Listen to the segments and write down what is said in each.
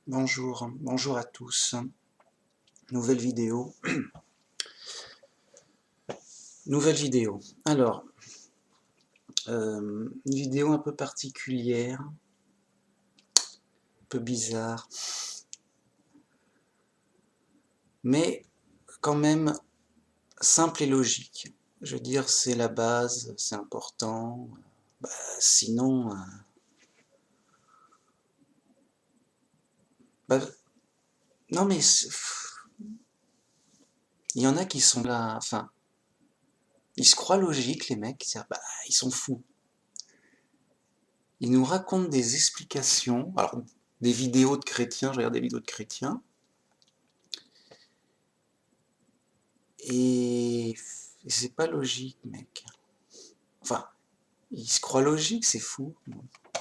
Bonjour à tous. Nouvelle vidéo. Nouvelle vidéo. Alors, une vidéo un peu particulière, un peu bizarre, mais quand même simple et logique. Je veux dire, c'est la base, c'est important. Sinon, bah, non mais il y en a qui sont là, enfin, ils se croient logiques les mecs, ils sont fous. Ils nous racontent des explications, alors des vidéos de chrétiens, je regarde des vidéos de chrétiens, et c'est pas logique, mec. Enfin, il se croit logique, c'est fou.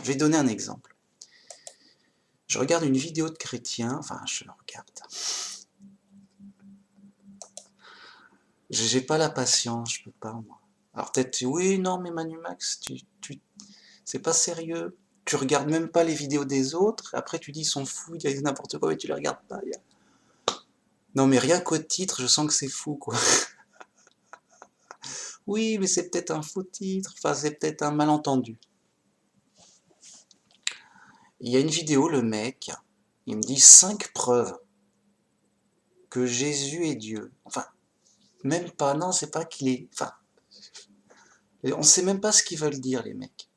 Je vais donner un exemple. Je regarde une vidéo de chrétien, enfin, je le regarde. J'ai pas la patience, je peux pas, moi. Alors peut-être, oui, non, mais Manu Max, c'est pas sérieux. Tu regardes même pas les vidéos des autres, après tu dis ils sont fous, ils disent n'importe quoi, mais tu les regardes pas. Non, mais rien qu'au titre, je sens que c'est fou, quoi. Oui, mais c'est peut-être un faux titre, enfin, c'est peut-être un malentendu. Il y a une vidéo, le mec, il me dit 5 preuves que Jésus est Dieu. Enfin, même pas, non, c'est pas qu'il est... Enfin, on sait même pas ce qu'ils veulent dire, les mecs.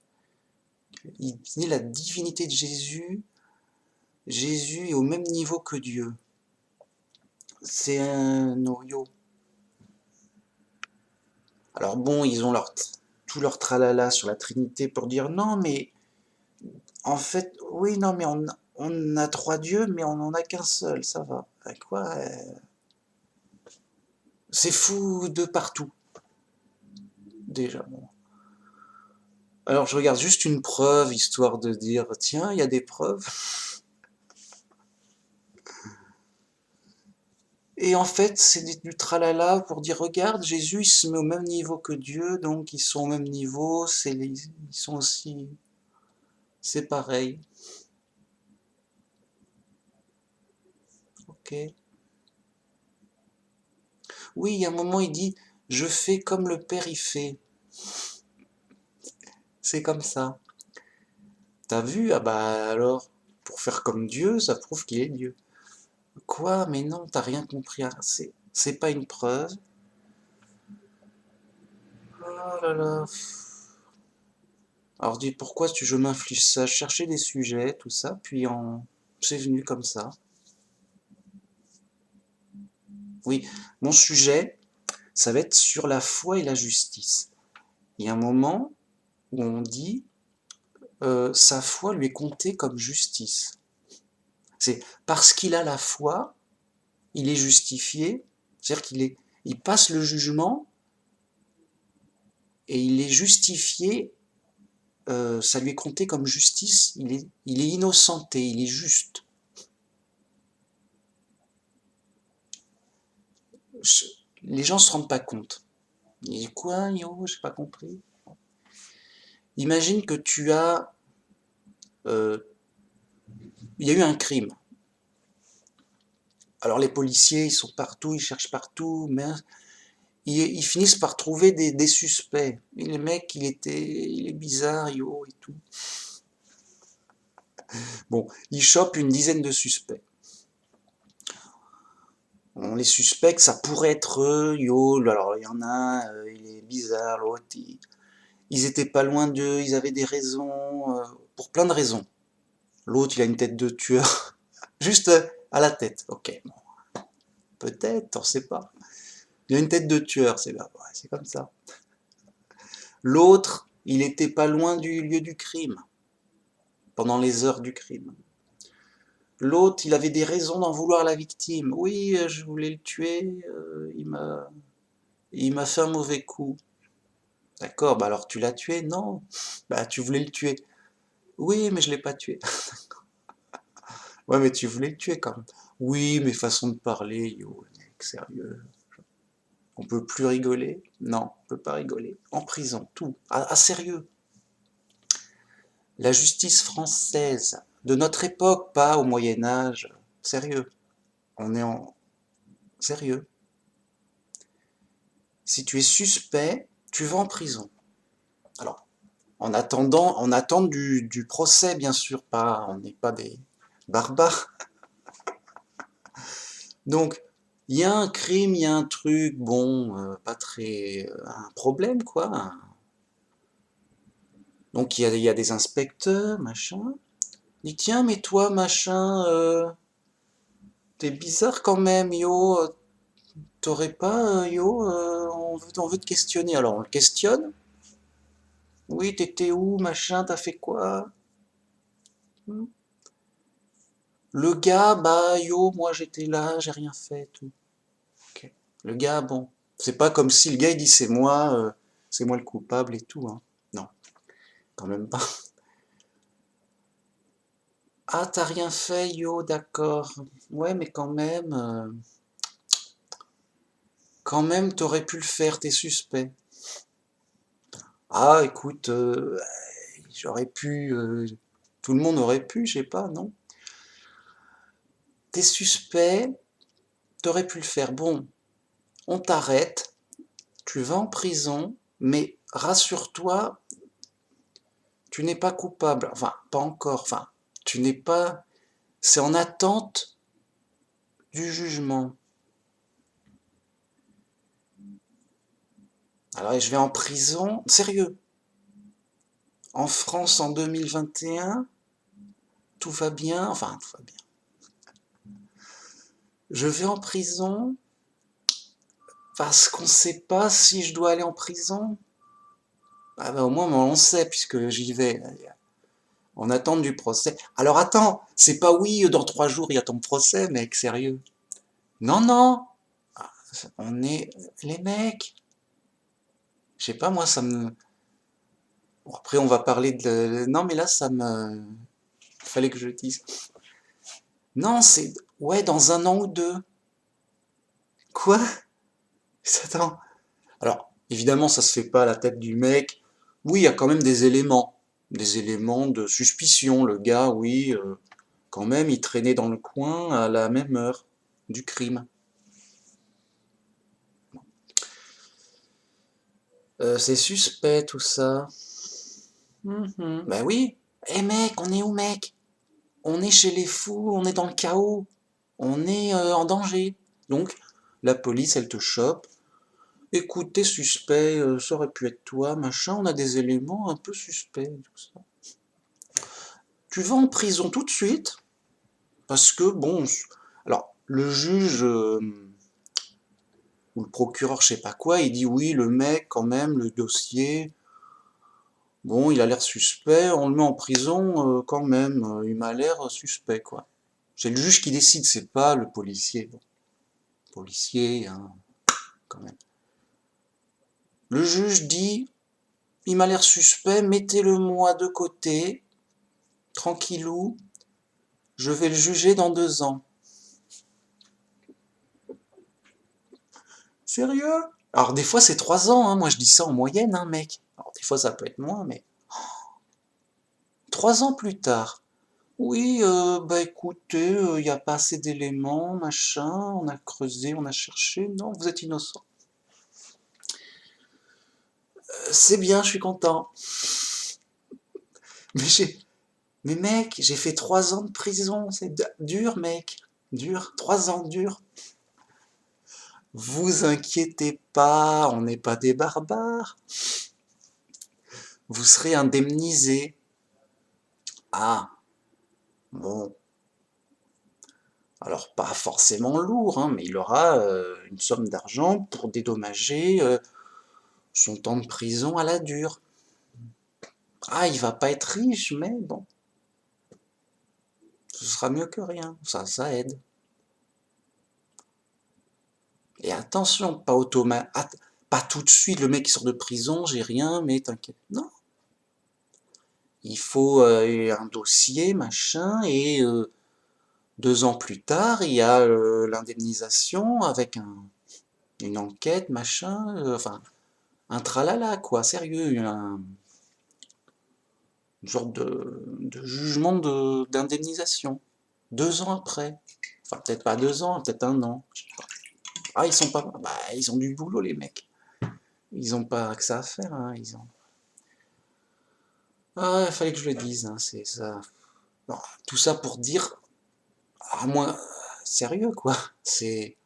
Il dit la divinité de Jésus, Jésus est au même niveau que Dieu. C'est un noyau. Alors bon, ils ont tout leur tralala sur la Trinité pour dire non, mais en fait, oui, non, mais on a 3 dieux, mais on n'en a qu'un seul, ça va. Quoi c'est fou de partout, déjà. Bon. Alors je regarde juste une preuve, histoire de dire, tiens, il y a des preuves. Et en fait, c'est du tralala pour dire, regarde, Jésus, il se met au même niveau que Dieu, donc ils sont au même niveau, ils sont aussi... C'est pareil. Ok. Oui, il y a un moment, il dit, je fais comme le Père y fait. C'est comme ça. T'as vu? Ah bah alors, pour faire comme Dieu, ça prouve qu'il est Dieu. Quoi? Mais non, t'as rien compris. C'est pas une preuve. Oh là là. Alors dis, pourquoi je m'inflige ça? Je cherchais des sujets, tout ça, c'est venu comme ça. Oui, mon sujet, ça va être sur la foi et la justice. Il y a un moment où on dit sa foi lui est comptée comme justice. C'est parce qu'il a la foi, il est justifié, c'est-à-dire il passe le jugement et il est justifié, ça lui est compté comme justice, il est innocenté, il est juste. Les gens ne se rendent pas compte. Ils disent quoi, yo, j'ai pas compris. Imagine que euh, il y a eu un crime. Alors les policiers, ils sont partout, ils cherchent partout, mais ils finissent par trouver des suspects. Et le mec, il est bizarre, yo, et tout. Bon, ils chopent une dizaine de suspects. On les suspecte, ça pourrait être eux, yo, alors il y en a un, il est bizarre, l'autre, ils étaient pas loin d'eux, ils avaient des raisons, pour plein de raisons. L'autre, il a une tête de tueur, juste à la tête, ok, bon, peut-être, on sait pas. Il a une tête de tueur, ouais, c'est comme ça. L'autre, il était pas loin du lieu du crime, pendant les heures du crime. L'autre, il avait des raisons d'en vouloir à la victime. Oui, je voulais le tuer, il m'a fait un mauvais coup. D'accord, bah alors tu l'as tué? Non. Bah tu voulais le tuer. Oui, mais je l'ai pas tué. Ouais, mais tu voulais le tuer quand même. Oui, mais façon de parler, yo, mec, sérieux. On peut plus rigoler? Non, on peut pas rigoler. En prison, tout. Ah, sérieux. La justice française, de notre époque, pas au Moyen-Âge. Sérieux. On est en... Sérieux. Si tu es suspect, tu vas en prison. Alors, en attendant du procès, bien sûr, pas, on n'est pas des barbares. Donc, il y a un crime, il y a un truc, bon, pas très... un problème, quoi. Donc, il y a des inspecteurs, machin. Il dit, tiens, mais toi, machin, t'es bizarre quand même, yo. T'aurais pas, yo, on veut te questionner. Alors, on le questionne. Oui, t'étais où, machin, t'as fait quoi? Hmm. Le gars, bah, yo, moi j'étais là, j'ai rien fait, tout. Ok. Le gars, bon, c'est pas comme si le gars il dit c'est moi le coupable et tout, hein. Non, quand même pas. Ah, t'as rien fait, yo, d'accord. Ouais, mais quand même, t'aurais pu le faire, t'es suspect. Ah, écoute, j'aurais pu, tout le monde aurait pu, je sais pas, non? T'es suspect, t'aurais pu le faire. Bon, on t'arrête, tu vas en prison, mais rassure-toi, tu n'es pas coupable. Enfin, pas encore. Enfin, tu n'es pas. C'est en attente du jugement. Alors, je vais en prison. Sérieux. En France en 2021, tout va bien. Enfin, tout va bien. Je vais en prison parce qu'on ne sait pas si je dois aller en prison. Ah ben, au moins, on sait puisque j'y vais. En attente du procès. Alors attends, c'est pas oui, dans 3 jours il y a ton procès, mec, sérieux. Non, non, on est les mecs. Je sais pas, moi, ça me. Bon, après, on va parler de. Non, mais là, ça me. Il fallait que je le dise. Non, c'est. Ouais, dans 1 an ou 2. Quoi? Attends. Alors, évidemment, ça se fait pas à la tête du mec. Oui, il y a quand même des éléments. Des éléments de suspicion. Le gars, oui, quand même, il traînait dans le coin à la même heure du crime. C'est suspect, tout ça. Mhm. Ben oui. Eh mec, on est où, mec? On est chez les fous, on est dans le chaos, on est en danger. Donc, la police, elle te chope. Écoute, t'es suspect, ça aurait pu être toi, machin, on a des éléments un peu suspects, tout ça. Tu vas en prison tout de suite, parce que, bon, alors, le juge ou le procureur, je sais pas quoi, il dit oui, le mec, quand même, le dossier, bon, il a l'air suspect, on le met en prison quand même, il m'a l'air suspect, quoi. C'est le juge qui décide, c'est pas le policier. Bon, policier, hein, quand même. Le juge dit, il m'a l'air suspect, mettez-le moi de côté, tranquillou, je vais le juger dans 2 ans. Sérieux? Alors des fois c'est 3 ans, hein, moi je dis ça en moyenne, hein, mec. Alors des fois ça peut être moins, mais 3 ans plus tard. Oui, bah écoutez, il n'y a pas assez d'éléments, machin, on a creusé, on a cherché, non, vous êtes innocent. C'est bien, je suis content. Mais mais mec, j'ai fait 3 ans de prison, c'est dur, mec. Dur, 3 ans dur. Vous inquiétez pas, on n'est pas des barbares. Vous serez indemnisé. Ah, bon. Alors pas forcément lourd, hein, mais il aura une somme d'argent pour dédommager son temps de prison à la dure. Ah, il va pas être riche, mais bon, ce sera mieux que rien. Ça aide. Et attention, pas tout de suite, le mec qui sort de prison, j'ai rien, mais t'inquiète. Non, il faut un dossier, machin, et 2 ans plus tard, il y a l'indemnisation avec une enquête, machin, enfin, un tralala, quoi, sérieux. une sorte de jugement d'indemnisation. 2 ans après. Enfin, peut-être pas 2 ans, peut-être 1 an. Je sais pas. Ah, ils sont pas. Bah, ils ont du boulot, les mecs. Ils ont pas que ça à faire, hein. Ils ont. Ah, il fallait que je le dise, hein, c'est ça. Bon, tout ça pour dire, à moi, sérieux, quoi. C'est.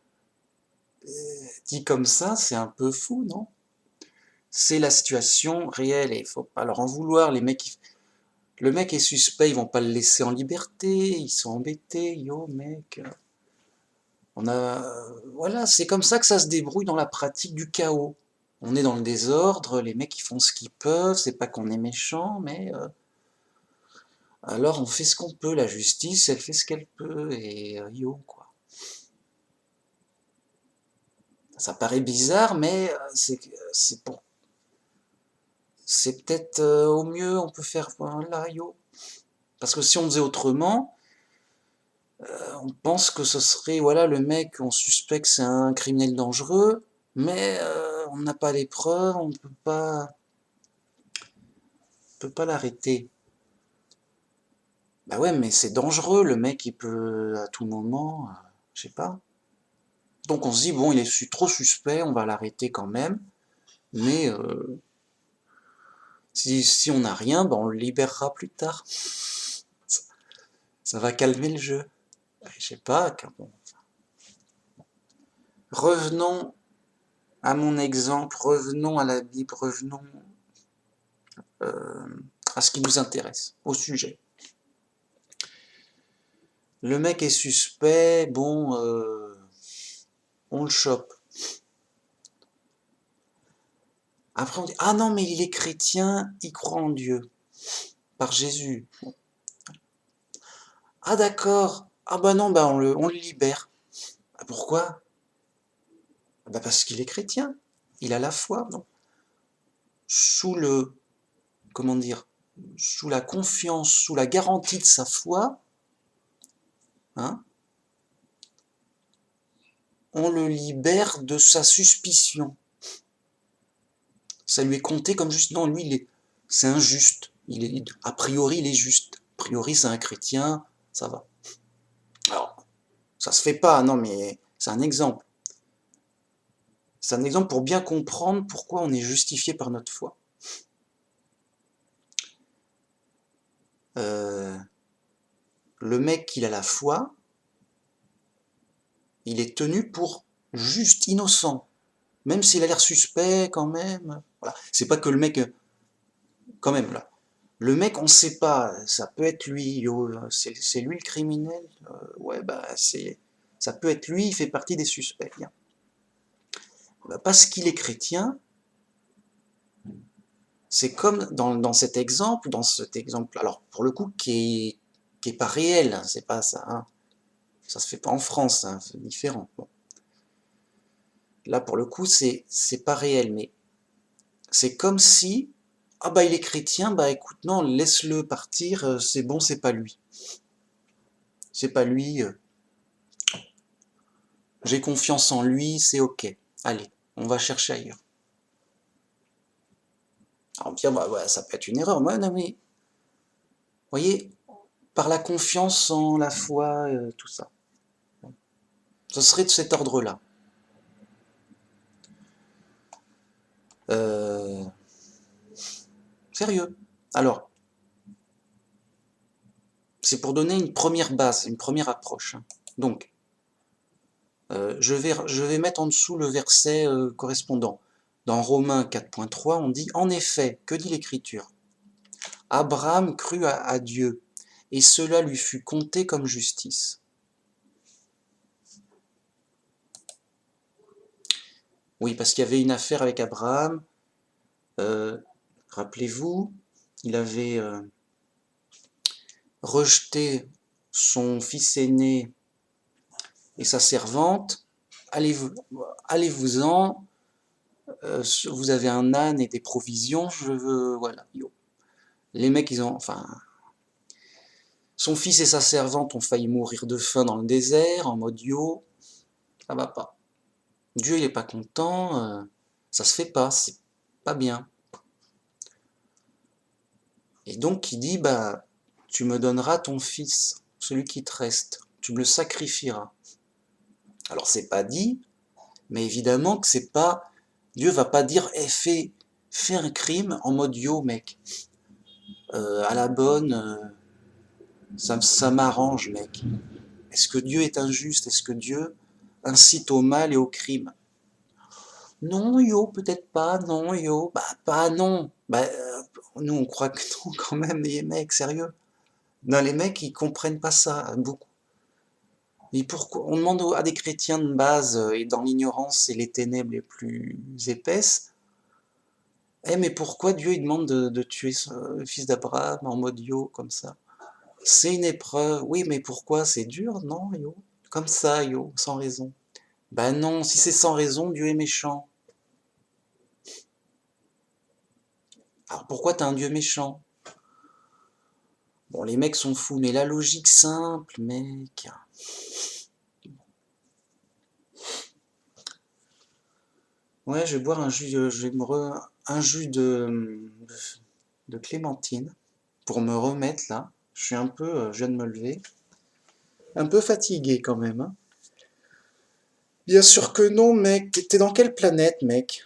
Dit comme ça, c'est un peu fou, non? C'est la situation réelle et il faut pas leur en vouloir. Le mec est suspect, ils vont pas le laisser en liberté, ils sont embêtés. Yo, mec. Voilà, c'est comme ça que ça se débrouille dans la pratique du chaos. On est dans le désordre, les mecs ils font ce qu'ils peuvent, c'est pas qu'on est méchant, mais alors on fait ce qu'on peut, la justice elle fait ce qu'elle peut, et yo quoi. Ça paraît bizarre, mais c'est peut-être au mieux on peut faire voilà yo. Parce que si on faisait autrement, on pense que ce serait voilà le mec, on suspecte que c'est un criminel dangereux, mais on n'a pas les preuves, on peut pas l'arrêter. Bah ouais, mais c'est dangereux, le mec il peut à tout moment, je sais pas. Donc on se dit bon, il est trop suspect, on va l'arrêter quand même, mais si on n'a rien, bah on le libérera plus tard. Ça va calmer le jeu. Je sais pas. Bon. Revenons à mon exemple, revenons à la Bible, revenons euh, à ce qui nous intéresse, au sujet. Le mec est suspect, bon, on le chope. Après on dit ah non mais il est chrétien, il croit en Dieu, par Jésus. Bon. Ah d'accord, ah bah non, bah on le libère. Ah, pourquoi? Bah parce qu'il est chrétien, il a la foi, non? Sous le, comment dire, sous la confiance, sous la garantie de sa foi, hein, on le libère de sa suspicion. Ça lui est compté comme juste. Non, lui, c'est injuste. A priori, il est juste. A priori, c'est un chrétien, ça va. Alors, ça se fait pas, non, mais c'est un exemple. C'est un exemple pour bien comprendre pourquoi on est justifié par notre foi. Euh, le mec, il a la foi, il est tenu pour juste, innocent. Même s'il a l'air suspect, quand même. Voilà. C'est pas que le mec, quand même, là. Le mec, on sait pas, ça peut être lui, yo, c'est lui le criminel. Ouais, bah, ça peut être lui, il fait partie des suspects. Bien. Bah, parce qu'il est chrétien, c'est comme dans cet exemple, alors pour le coup, qui est pas réel, hein, c'est pas ça, hein. Ça se fait pas en France, hein, c'est différent. Bon. Là, pour le coup, c'est pas réel, mais c'est comme si, ah bah il est chrétien, bah écoute, non, laisse-le partir, c'est bon, c'est pas lui. C'est pas lui, j'ai confiance en lui, c'est ok. Allez, on va chercher ailleurs. Alors bien, bah, ouais, ça peut être une erreur, moi, non mais, vous voyez, par la confiance en la foi, tout ça. Ce serait de cet ordre-là. Euh, Sérieux. Alors, c'est pour donner une première base, une première approche, hein. Donc, je vais mettre en dessous le verset correspondant. Dans Romains 4.3, on dit « En effet, que dit l'Écriture? Abraham crut à Dieu, et cela lui fut compté comme justice. » Oui, parce qu'il y avait une affaire avec Abraham. Euh, Rappelez-vous, il avait rejeté son fils aîné et sa servante. Allez-vous-en, vous avez un âne et des provisions, je veux, voilà, yo. Les mecs, enfin, son fils et sa servante ont failli mourir de faim dans le désert, en mode yo, ça va pas. Dieu, il est pas content, ça se fait pas, c'est pas bien. Et donc il dit, bah, tu me donneras ton fils, celui qui te reste, tu me le sacrifieras. Alors c'est pas dit, mais évidemment que c'est pas, Dieu va pas dire, eh, fais un crime en mode yo mec, à la bonne, ça m'arrange mec. Est-ce que Dieu est injuste? Est-ce que Dieu incite au mal et au crime? Non, yo, peut-être pas, non, yo, bah, pas non. Bah, nous, on croit que non, quand même, les mecs, sérieux. Non, les mecs, ils comprennent pas ça, beaucoup. Et pourquoi? On demande à des chrétiens de base, et dans l'ignorance et les ténèbres les plus épaisses, eh, mais pourquoi Dieu, il demande de tuer le fils d'Abraham en mode yo, comme ça? C'est une épreuve. Oui, mais pourquoi? C'est dur, non, yo? Comme ça, yo, sans raison. Bah non, si c'est sans raison, Dieu est méchant. Alors pourquoi t'as un Dieu méchant? Bon, les mecs sont fous, mais la logique simple, mec. Ouais, je vais boire un jus, un jus de clémentine pour me remettre là. Je suis un peu, je viens de me lever, un peu fatigué quand même, hein. Bien sûr que non, mec. T'es dans quelle planète, mec?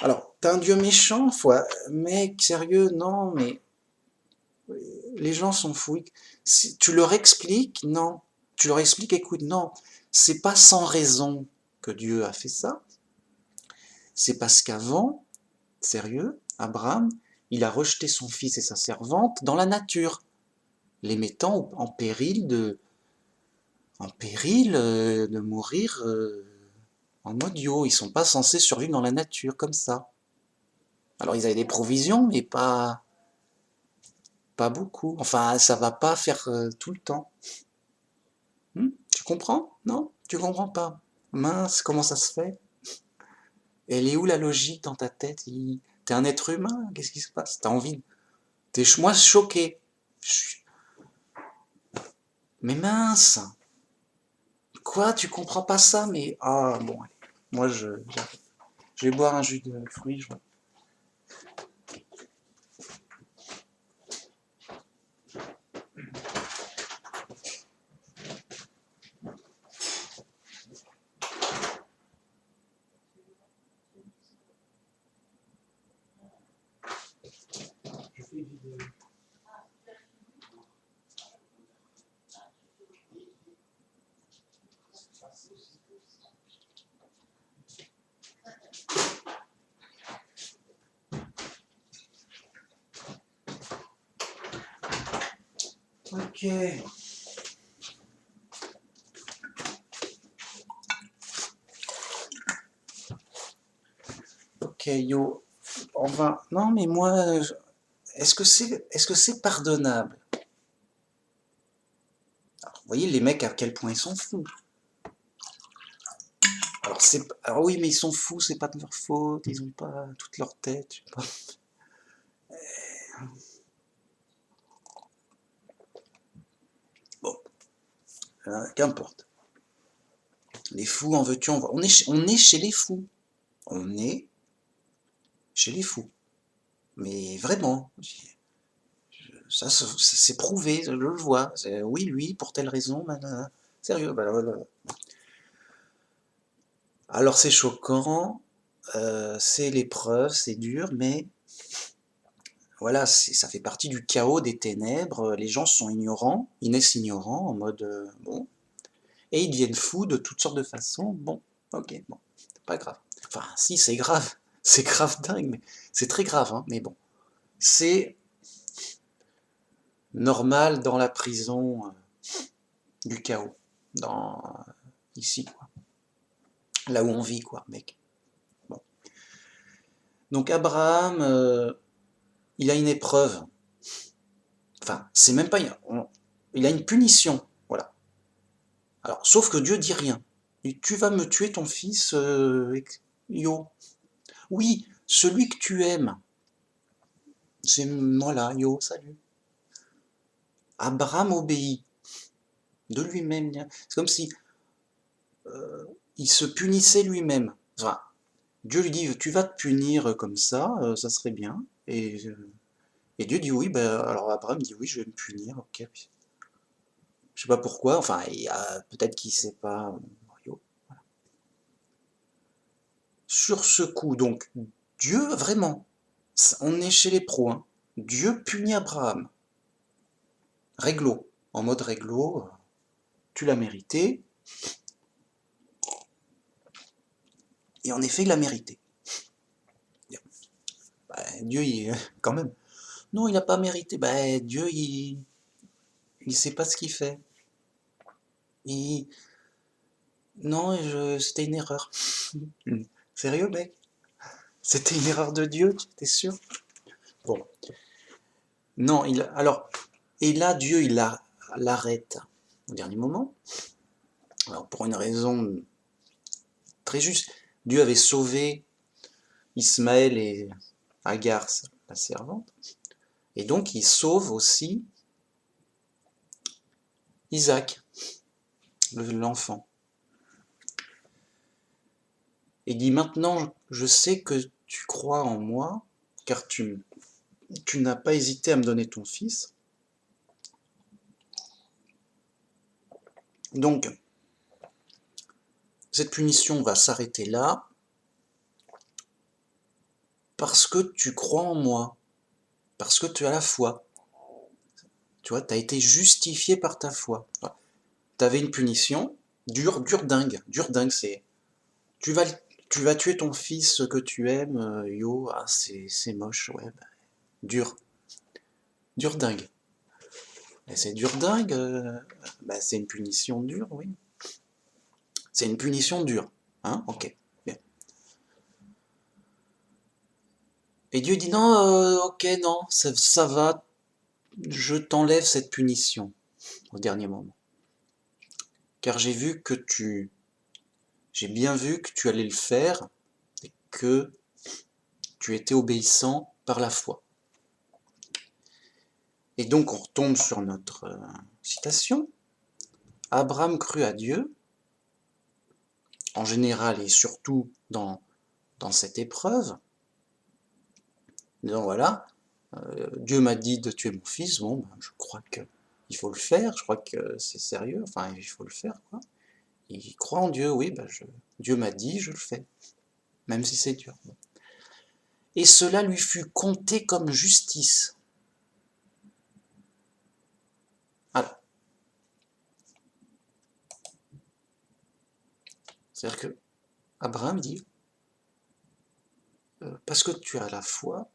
Alors, t'as un dieu méchant, mec, sérieux, non, mais les gens sont fous. Si tu leur expliques, non. Tu leur expliques, écoute, non, c'est pas sans raison que Dieu a fait ça. C'est parce qu'avant, sérieux, Abraham, il a rejeté son fils et sa servante dans la nature, les mettant en péril de mourir en mode yo. Ils sont pas censés survivre dans la nature comme ça. Alors ils avaient des provisions, mais pas beaucoup. Enfin, ça va pas faire tout le temps. Tu comprends? Non? Tu comprends pas? Mince, comment ça se fait? Elle est où la logique dans ta tête? T'es un être humain? Qu'est-ce qui se passe? T'as envie? Moi choqué. Mais mince! Quoi? Tu comprends pas ça? Mais ah bon, moi je vais boire un jus de fruits. Ok. Ok, yo. On va. Non, mais moi, est-ce que c'est pardonnable? Alors, vous voyez les mecs à quel point ils sont fous. Alors oui, mais ils sont fous, c'est pas de leur faute, ils ont pas toute leur tête. Je sais pas. Bon, qu'importe. Les fous, en veux-tu, on est chez les fous. On est chez les fous. Mais vraiment, ça c'est prouvé, je le vois. Oui, lui, pour telle raison, sérieux. Bah, voilà. Alors c'est choquant, c'est l'épreuve, c'est dur, mais voilà, ça fait partie du chaos des ténèbres. Les gens sont ignorants, ils naissent ignorants, en mode bon, et ils deviennent fous de toutes sortes de façons. Bon, ok, bon, c'est pas grave. Enfin, si, c'est grave, c'est grave dingue, mais c'est très grave, hein, mais bon, c'est normal dans la prison du chaos, dans ici, quoi, là où on vit, quoi, mec. Bon. Donc Abraham, il a une épreuve. Enfin, c'est même pas. Il a une punition. Voilà. Alors, sauf que Dieu dit rien. Tu vas me tuer ton fils, yo. Oui, celui que tu aimes. C'est voilà, yo, salut. Abraham obéit de lui-même. C'est comme si il se punissait lui-même. Enfin, Dieu lui dit, tu vas te punir comme ça serait bien. Et Dieu dit oui, ben, alors Abraham dit oui, je vais me punir, ok. Je sais pas pourquoi, enfin, peut-être qu'il sait pas. Voilà. Sur ce coup, donc, Dieu, vraiment, on est chez les pros, hein. Dieu punit Abraham. Réglo, en mode réglo, tu l'as mérité. Et en effet, il l'a mérité. Bah, Dieu, quand même. Non, il n'a pas mérité. Bah, Dieu, il sait pas ce qu'il fait. Il... Non, c'était une erreur. Sérieux, mec? C'était une erreur de Dieu, tu es sûr? Bon. Non, alors, et là, Dieu, l'arrête au dernier moment. Alors, pour une raison très juste. Dieu avait sauvé Ismaël et Agar, la servante. Et donc, il sauve aussi Isaac, l'enfant. Et il dit maintenant, je sais que tu crois en moi, car tu n'as pas hésité à me donner ton fils. Donc, cette punition va s'arrêter là, parce que tu crois en moi, parce que tu as la foi. Tu vois, tu as été justifié par ta foi. Tu avais une punition, dure dingue, c'est... Tu vas, tu vas tuer ton fils que tu aimes, yo, ah, c'est moche, ouais, bah, dur, dur dingue. Et c'est dur dingue, bah, c'est une punition dure, oui. C'est une punition dure, hein, ok, bien. Et Dieu dit non, ok, non, ça va, je t'enlève cette punition au dernier moment. Car j'ai bien vu que tu allais le faire et que tu étais obéissant par la foi. Et donc on retombe sur notre citation. Abraham crut à Dieu, en général et surtout dans cette épreuve. Donc voilà, Dieu m'a dit de tuer mon fils, bon, ben, je crois qu'il faut le faire, je crois que c'est sérieux, enfin il faut le faire, quoi. Il croit en Dieu, oui, ben Dieu m'a dit, je le fais, même si c'est dur. Et cela lui fut compté comme justice. Voilà. C'est-à-dire que Abraham dit, parce que tu as la foi,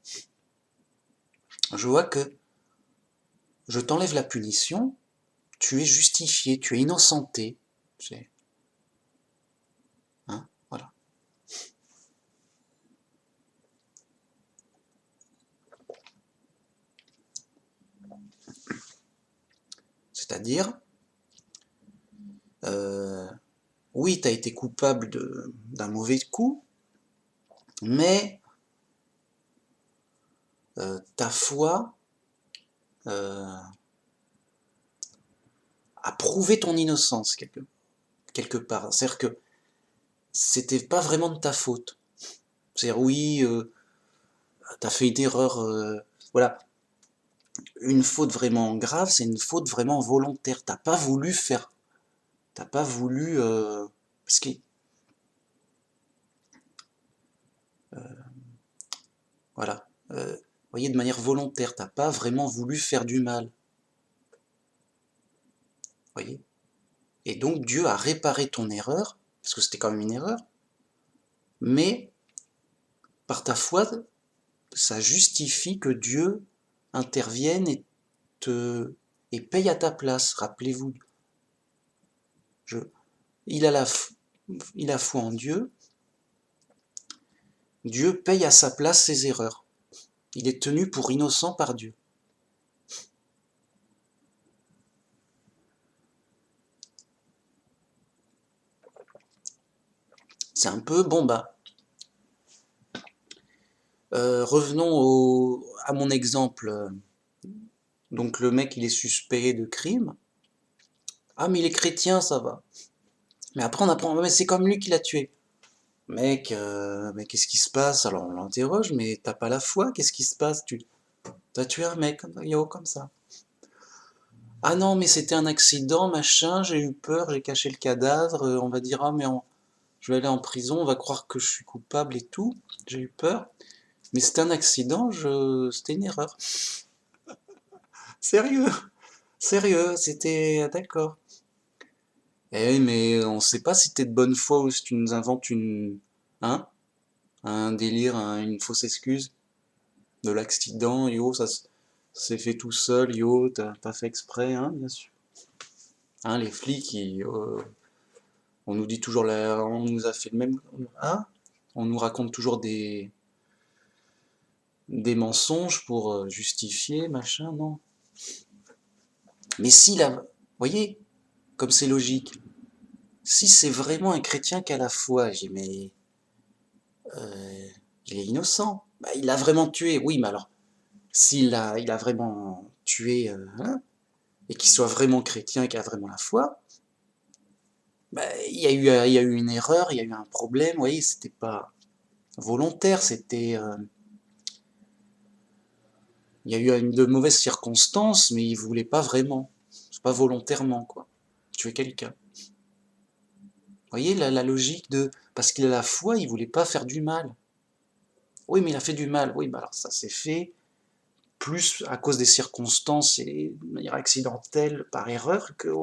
je vois que je t'enlève la punition, tu es justifié, tu es innocenté. Hein, voilà. C'est-à-dire, oui, tu as été coupable d'un mauvais coup, mais ta foi a prouvé ton innocence quelque part. C'est-à-dire que c'était pas vraiment de ta faute. C'est-à-dire, oui, tu as fait une erreur, voilà. Une faute vraiment grave, c'est une faute vraiment volontaire. T'as pas voulu faire. T'as pas voulu. Parce que. Voilà. Vous voyez, de manière volontaire, t'as pas vraiment voulu faire du mal. Vous voyez. Et donc Dieu a réparé ton erreur, parce que c'était quand même une erreur, mais par ta foi, ça justifie que Dieu intervienne et paye à ta place. Rappelez-vous, je, il a foi en Dieu, Dieu paye à sa place ses erreurs. Il est tenu pour innocent par Dieu. C'est un peu, bon bah, revenons à mon exemple. Donc le mec, il est suspect de crime. Ah mais il est chrétien, ça va. Mais après on apprend, mais c'est comme lui qui l'a tué. Mec, mais qu'est-ce qui se passe? Alors on l'interroge, mais t'as pas la foi, qu'est-ce qui se passe? T'as tué un mec, yo, comme ça. Ah non, mais c'était un accident, machin, j'ai eu peur, j'ai caché le cadavre, on va dire, ah mais je vais aller en prison, on va croire que je suis coupable et tout, j'ai eu peur. Mais c'était un accident, c'était une erreur. Sérieux, sérieux, c'était... D'accord. Eh oui, mais on sait pas si t'es de bonne foi ou si tu nous inventes une... Hein? Un délire, une fausse excuse de l'accident, yo, s'est fait tout seul, yo, t'as pas fait exprès, hein, bien sûr. Hein, les flics, on nous dit toujours on nous a fait le même, hein? On nous raconte toujours des mensonges pour justifier, machin, non. Mais si là, vous voyez, comme c'est logique, si c'est vraiment un chrétien qui a la foi, j'ai mais euh, il est innocent. Bah, il a vraiment tué, oui, mais alors, il a vraiment tué, hein, et qu'il soit vraiment chrétien, qu'il a vraiment la foi, bah, il y a eu une erreur, il y a eu un problème, vous voyez, c'était pas volontaire, c'était... il y a eu de mauvaises circonstances, mais il voulait pas vraiment. C'est pas volontairement, quoi. Tuer quelqu'un. Vous voyez la logique de... Parce qu'il a la foi, il voulait pas faire du mal. Oui, mais il a fait du mal. Oui, bah alors ça s'est fait plus à cause des circonstances et de manière accidentelle, par erreur, que,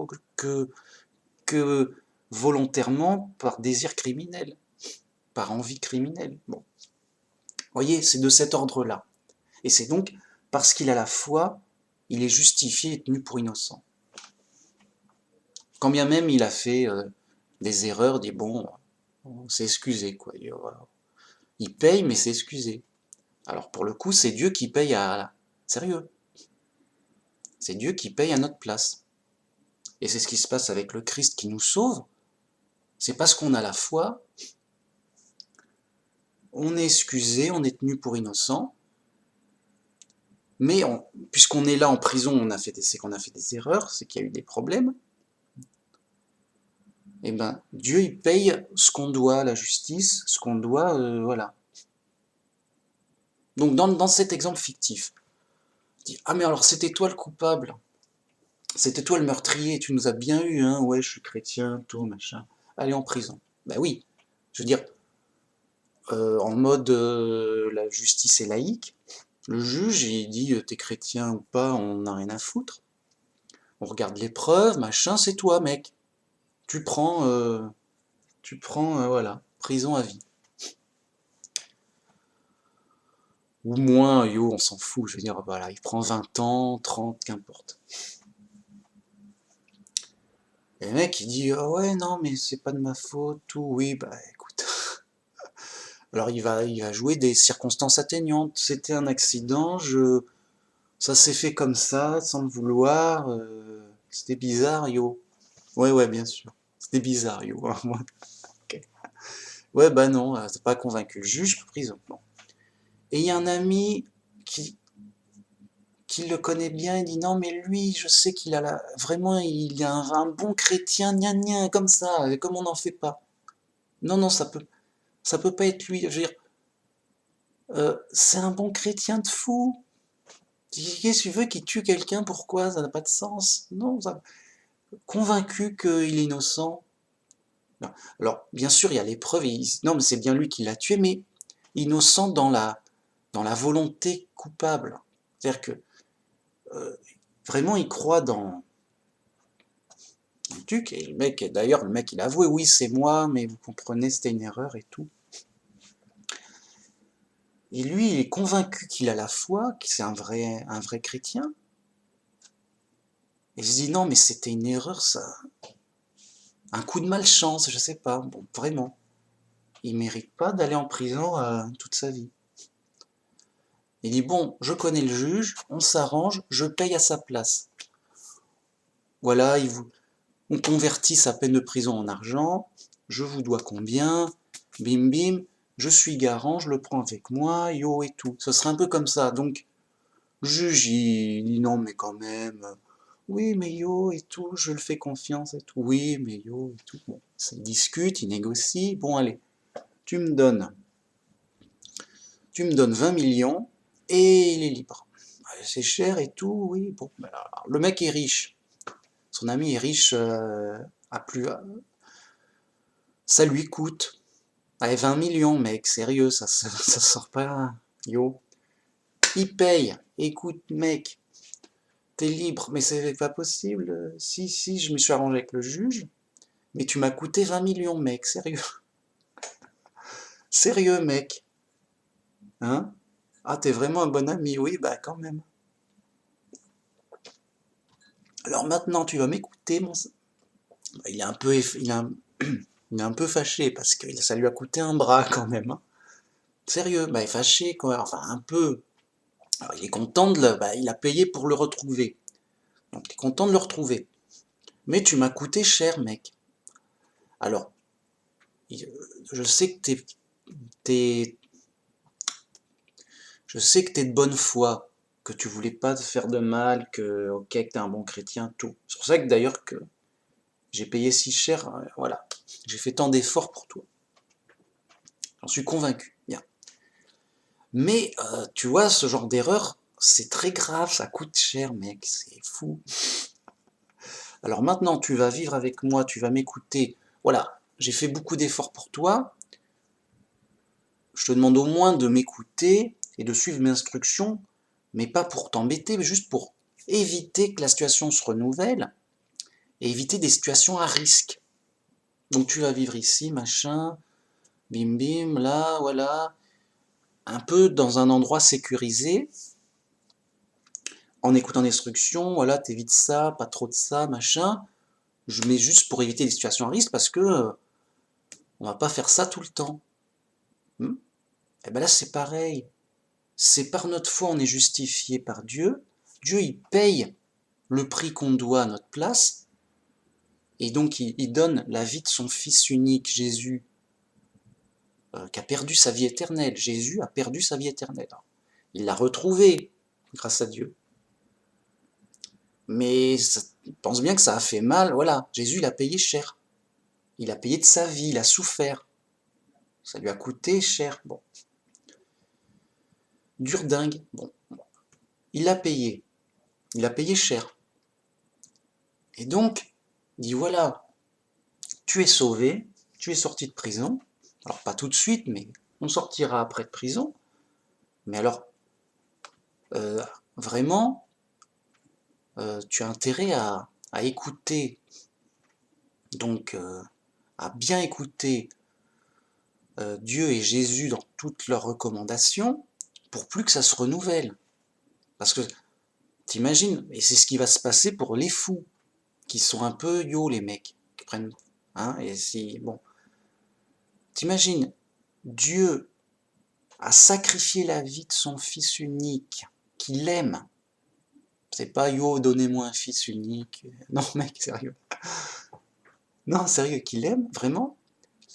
que volontairement par désir criminel, par envie criminelle. Bon. Vous voyez, c'est de cet ordre-là. Et c'est donc parce qu'il a la foi, il est justifié et tenu pour innocent. Quand bien même il a fait des erreurs, dit bon, on s'est excusé, quoi. Il paye, mais c'est excusé. Alors pour le coup, c'est Dieu qui paye à... Sérieux. C'est Dieu qui paye à notre place. Et c'est ce qui se passe avec le Christ qui nous sauve. C'est parce qu'on a la foi, on est excusé, on est tenu pour innocent, mais puisqu'on est là en prison, c'est qu'on a fait des erreurs, c'est qu'il y a eu des problèmes, et ben Dieu il paye ce qu'on doit, la justice, ce qu'on doit, voilà. Donc dans cet exemple fictif, dit, ah mais alors c'était toi le coupable, c'était toi le meurtrier, tu nous as bien eu, hein, ouais je suis chrétien, tout, machin, allez en prison. Ben oui, je veux dire, en mode la justice est laïque, le juge il dit t'es chrétien ou pas, on n'a rien à foutre, on regarde les preuves, machin, c'est toi mec, tu prends, voilà, prison à vie. Ou moins, yo, on s'en fout, je veux dire, voilà, il prend 20 ans, 30, qu'importe. Et le mec, il dit, ah ouais, non, mais c'est pas de ma faute, tout, oui, bah écoute. Alors il va jouer des circonstances atténuantes. C'était un accident, ça s'est fait comme ça, sans le vouloir, c'était bizarre, yo. Ouais, ouais, bien sûr. C'était bizarre, yo. Ok. Ouais, bah non, t'as pas convaincu le juge, prison. Bon. Et il y a un ami qui, qui le connaît bien, il dit non, mais lui, je sais qu'il a vraiment, il y a un bon chrétien, gna gna, comme ça, comme on n'en fait pas. Non, non, ça peut pas être lui. Je veux dire, c'est un bon chrétien de fou. Qu'est-ce que tu veux qu'il tue quelqu'un? Pourquoi? Ça n'a pas de sens. Non, convaincu qu'il est innocent. Non. Alors, bien sûr, il y a les preuves. Non, mais c'est bien lui qui l'a tué, mais innocent dans la volonté coupable. C'est-à-dire que euh, vraiment, il croit dans le truc. Et d'ailleurs, le mec, il a avoué, oui, c'est moi, mais vous comprenez, c'était une erreur et tout. Et lui, il est convaincu qu'il a la foi, que c'est un vrai chrétien. Et je dis non, mais c'était une erreur, ça. Un coup de malchance, je sais pas. Bon, vraiment. Il mérite pas d'aller en prison toute sa vie. Il dit bon, je connais le juge, on s'arrange, je paye à sa place. Voilà, on convertit sa peine de prison en argent, je vous dois combien, bim bim, je suis garant, je le prends avec moi, yo et tout. Ce serait un peu comme ça. Donc, le juge, il dit non, mais quand même, oui, mais yo et tout, je le fais confiance et tout, oui, mais yo et tout. Bon, ça discute, il négocie, bon, allez, tu me donnes 20 millions et il est libre. c'est cher et tout, oui. Bon, ben, alors, le mec est riche. Son ami est riche à plus. Ça lui coûte. Allez, 20 millions, mec, sérieux, ça sort pas. Yo. Il paye. Écoute, mec, t'es libre, mais c'est pas possible. Si, si, je me suis arrangé avec le juge, mais tu m'as coûté 20 millions, mec, sérieux. Sérieux, mec. Hein? Ah, t'es vraiment un bon ami, oui, bah quand même. Alors maintenant, tu vas m'écouter, mon. Il est un peu, il est un peu fâché parce que ça lui a coûté un bras quand même, hein. Sérieux, bah il est fâché quoi, enfin un peu. Alors, il est content bah, il a payé pour le retrouver. Donc il est content de le retrouver. Mais tu m'as coûté cher, mec. Alors, je sais que t'es, je sais que t'es de bonne foi, que tu voulais pas te faire de mal, ok, que t'es un bon chrétien, tout. C'est pour ça que d'ailleurs que j'ai payé si cher, voilà. J'ai fait tant d'efforts pour toi. J'en suis convaincu. Bien. Mais tu vois, ce genre d'erreur, c'est très grave, ça coûte cher, mec, c'est fou. Alors maintenant, tu vas vivre avec moi, tu vas m'écouter. Voilà, j'ai fait beaucoup d'efforts pour toi. Je te demande au moins de m'écouter et de suivre mes instructions, mais pas pour t'embêter, mais juste pour éviter que la situation se renouvelle et éviter des situations à risque. Donc tu vas vivre ici, machin, bim bim, là, voilà, un peu dans un endroit sécurisé, en écoutant l'instruction, voilà, t'évites ça, pas trop de ça, machin. Je mets juste pour éviter des situations à risque parce que on va pas faire ça tout le temps. Hmm. Et ben là c'est pareil. C'est par notre foi on est justifié par Dieu. Dieu il paye le prix qu'on doit à notre place et donc il donne la vie de son Fils unique Jésus qui a perdu sa vie éternelle. Jésus a perdu sa vie éternelle. Il l'a retrouvé grâce à Dieu. Mais pense bien que ça a fait mal. Voilà, Jésus il a payé cher. Il a payé de sa vie, il a souffert. Ça lui a coûté cher. Bon. Dur dingue. Bon. Il a payé. Il a payé cher. Et donc, il dit voilà, tu es sauvé, tu es sorti de prison. Alors pas tout de suite, mais on sortira après de prison. Mais alors, euh, vraiment, tu as intérêt à écouter, donc à bien écouter Dieu et Jésus dans toutes leurs recommandations, pour plus que ça se renouvelle. Parce que t'imagines, et c'est ce qui va se passer pour les fous, qui sont un peu yo les mecs, qui prennent, hein, et si, bon, t'imagines, Dieu a sacrifié la vie de son fils unique, qu'il aime. C'est pas yo, donnez-moi un fils unique. Non, mec, sérieux. Non, sérieux, qu'il aime, vraiment.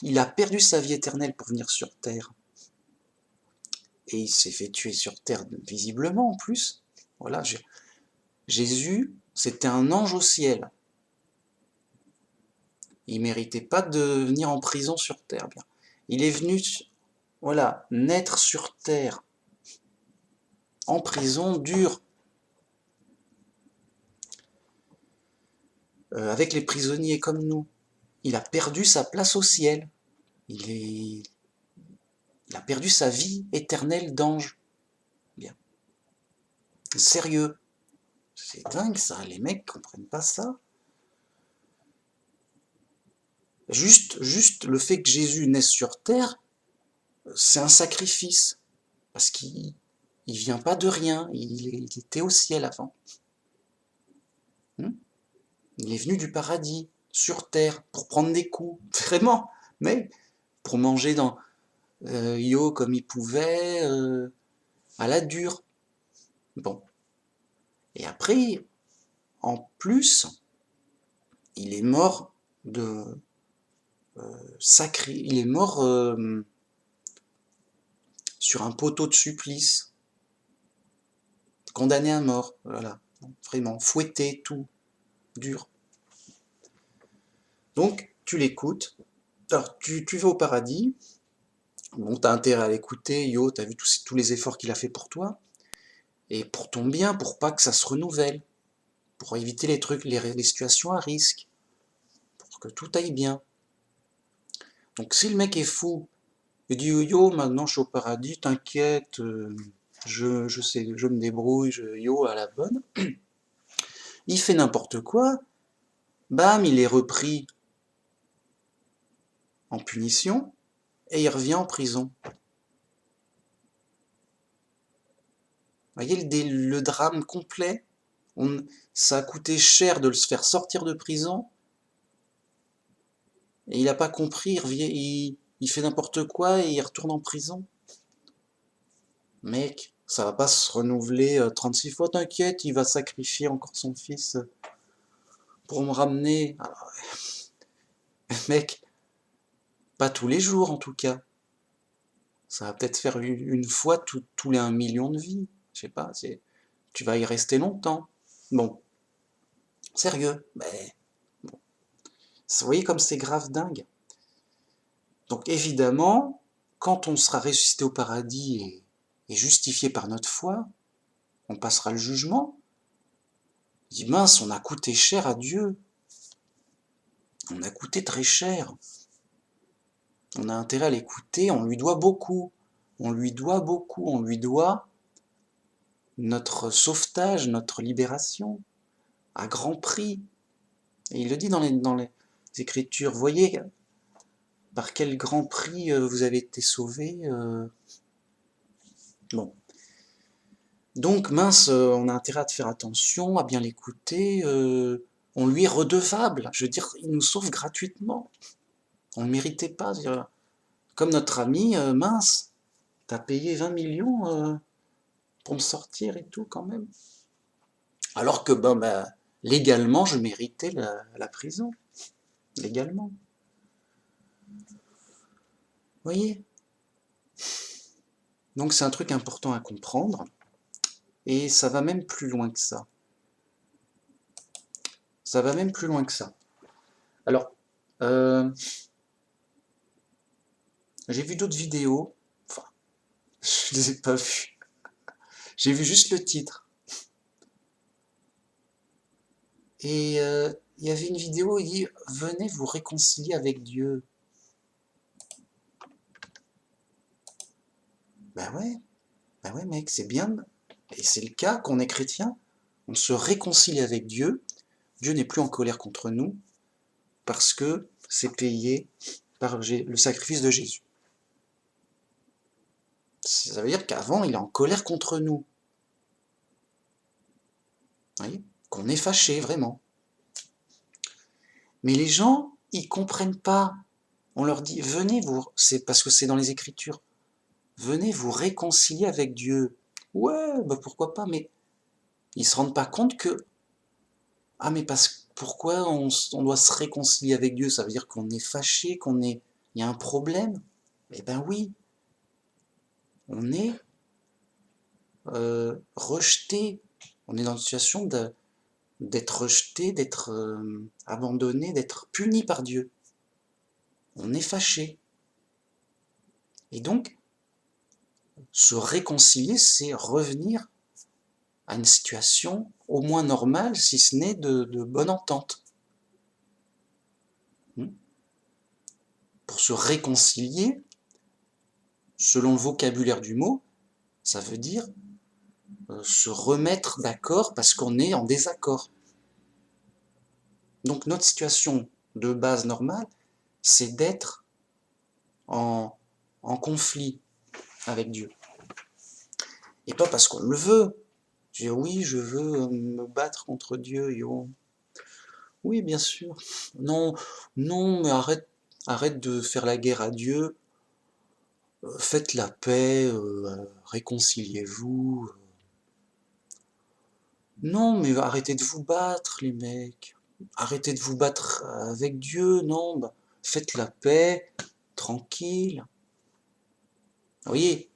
Il a perdu sa vie éternelle pour venir sur Terre. Et il s'est fait tuer sur Terre, visiblement en plus. Voilà, Jésus, c'était un ange au ciel. Il méritait pas de venir en prison sur Terre. Bien. Il est venu, voilà, naître sur Terre, en prison dure, avec les prisonniers comme nous. Il a perdu sa place au ciel. Il a perdu sa vie éternelle d'ange. Bien. Sérieux. C'est dingue ça, les mecs comprennent pas ça. Juste le fait que Jésus naisse sur terre, c'est un sacrifice. Parce qu'il vient pas de rien, il était au ciel avant. Il est venu du paradis, sur terre, pour prendre des coups, vraiment. Mais pour manger dans Yo comme il pouvait, à la dure. Bon. Et après, en plus, il est mort de sacré. Il est mort sur un poteau de supplice, condamné à mort. Voilà, vraiment fouetté, tout dur. Donc tu l'écoutes. Alors tu vas au paradis. Bon, t'as intérêt à l'écouter. Yo, t'as vu tous les efforts qu'il a fait pour toi. et pour ton bien, pour pas que ça se renouvelle, pour éviter les trucs, les situations à risque, pour que tout aille bien. Donc si le mec est fou, il dit yo, maintenant je suis au paradis, t'inquiète, je sais, je me débrouille, yo à la bonne, il fait n'importe quoi, bam, il est repris en punition, et il revient en prison. Vous voyez le drame complet? Ça a coûté cher de le faire sortir de prison, et il n'a pas compris, il fait n'importe quoi et il retourne en prison. Mec, ça va pas se renouveler 36 fois, t'inquiète, il va sacrifier encore son fils pour me ramener. Alors, mec, pas tous les jours en tout cas. Ça va peut-être faire une fois tous les 1 million de vies. Je sais pas, tu vas y rester longtemps. Bon, sérieux, mais vous voyez comme c'est grave dingue. Donc évidemment, quand on sera ressuscité au paradis et justifié par notre foi, on passera le jugement. On dit mince, on a coûté cher à Dieu. On a coûté très cher. On a intérêt à l'écouter, on lui doit beaucoup. On lui doit beaucoup, on lui doit notre sauvetage, notre libération, à grand prix. Et il le dit dans les Écritures, voyez par quel grand prix vous avez été sauvés. Bon. Donc, mince, on a intérêt à faire attention, à bien l'écouter. On lui est redevable. Je veux dire, il nous sauve gratuitement. On ne méritait pas. Comme notre ami, mince, t'as payé 20 millions pour me sortir et tout, quand même. Alors que, légalement, je méritais la prison. Légalement. Vous voyez? Donc, c'est un truc important à comprendre. Et ça va même plus loin que ça. Ça va même plus loin que ça. Alors, j'ai vu d'autres vidéos. Enfin, je les ai pas vues. J'ai vu juste le titre. Et il y avait une vidéo où il dit « Venez vous réconcilier avec Dieu ». Ben ouais mec, c'est bien. Et c'est le cas qu'on est chrétien. On se réconcilie avec Dieu. Dieu n'est plus en colère contre nous parce que c'est payé par le sacrifice de Jésus. Ça veut dire qu'avant, il est en colère contre nous. Vous voyez? Qu'on est fâché, vraiment. Mais les gens, ils comprennent pas. On leur dit, venez vous, c'est parce que c'est dans les Écritures, venez vous réconcilier avec Dieu. Ouais, pourquoi pas, mais ils se rendent pas compte que, ah mais pourquoi on doit se réconcilier avec Dieu? Ça veut dire qu'on est fâché, il y a un problème. Eh ben oui, on est rejeté, on est dans une situation d'être rejeté, d'être abandonné, d'être puni par Dieu. On est fâché. Et donc, se réconcilier, c'est revenir à une situation au moins normale, si ce n'est de bonne entente. Pour se réconcilier, selon le vocabulaire du mot, ça veut dire se remettre d'accord parce qu'on est en désaccord. Donc notre situation de base normale, c'est d'être en conflit avec Dieu. Et pas parce qu'on le veut. Oui, je veux me battre contre Dieu, yo. Oui, bien sûr. Non, non, mais arrête de faire la guerre à Dieu. Faites la paix, réconciliez-vous. Non, mais arrêtez de vous battre, les mecs. Arrêtez de vous battre avec Dieu, non, faites la paix, tranquille. Vous voyez,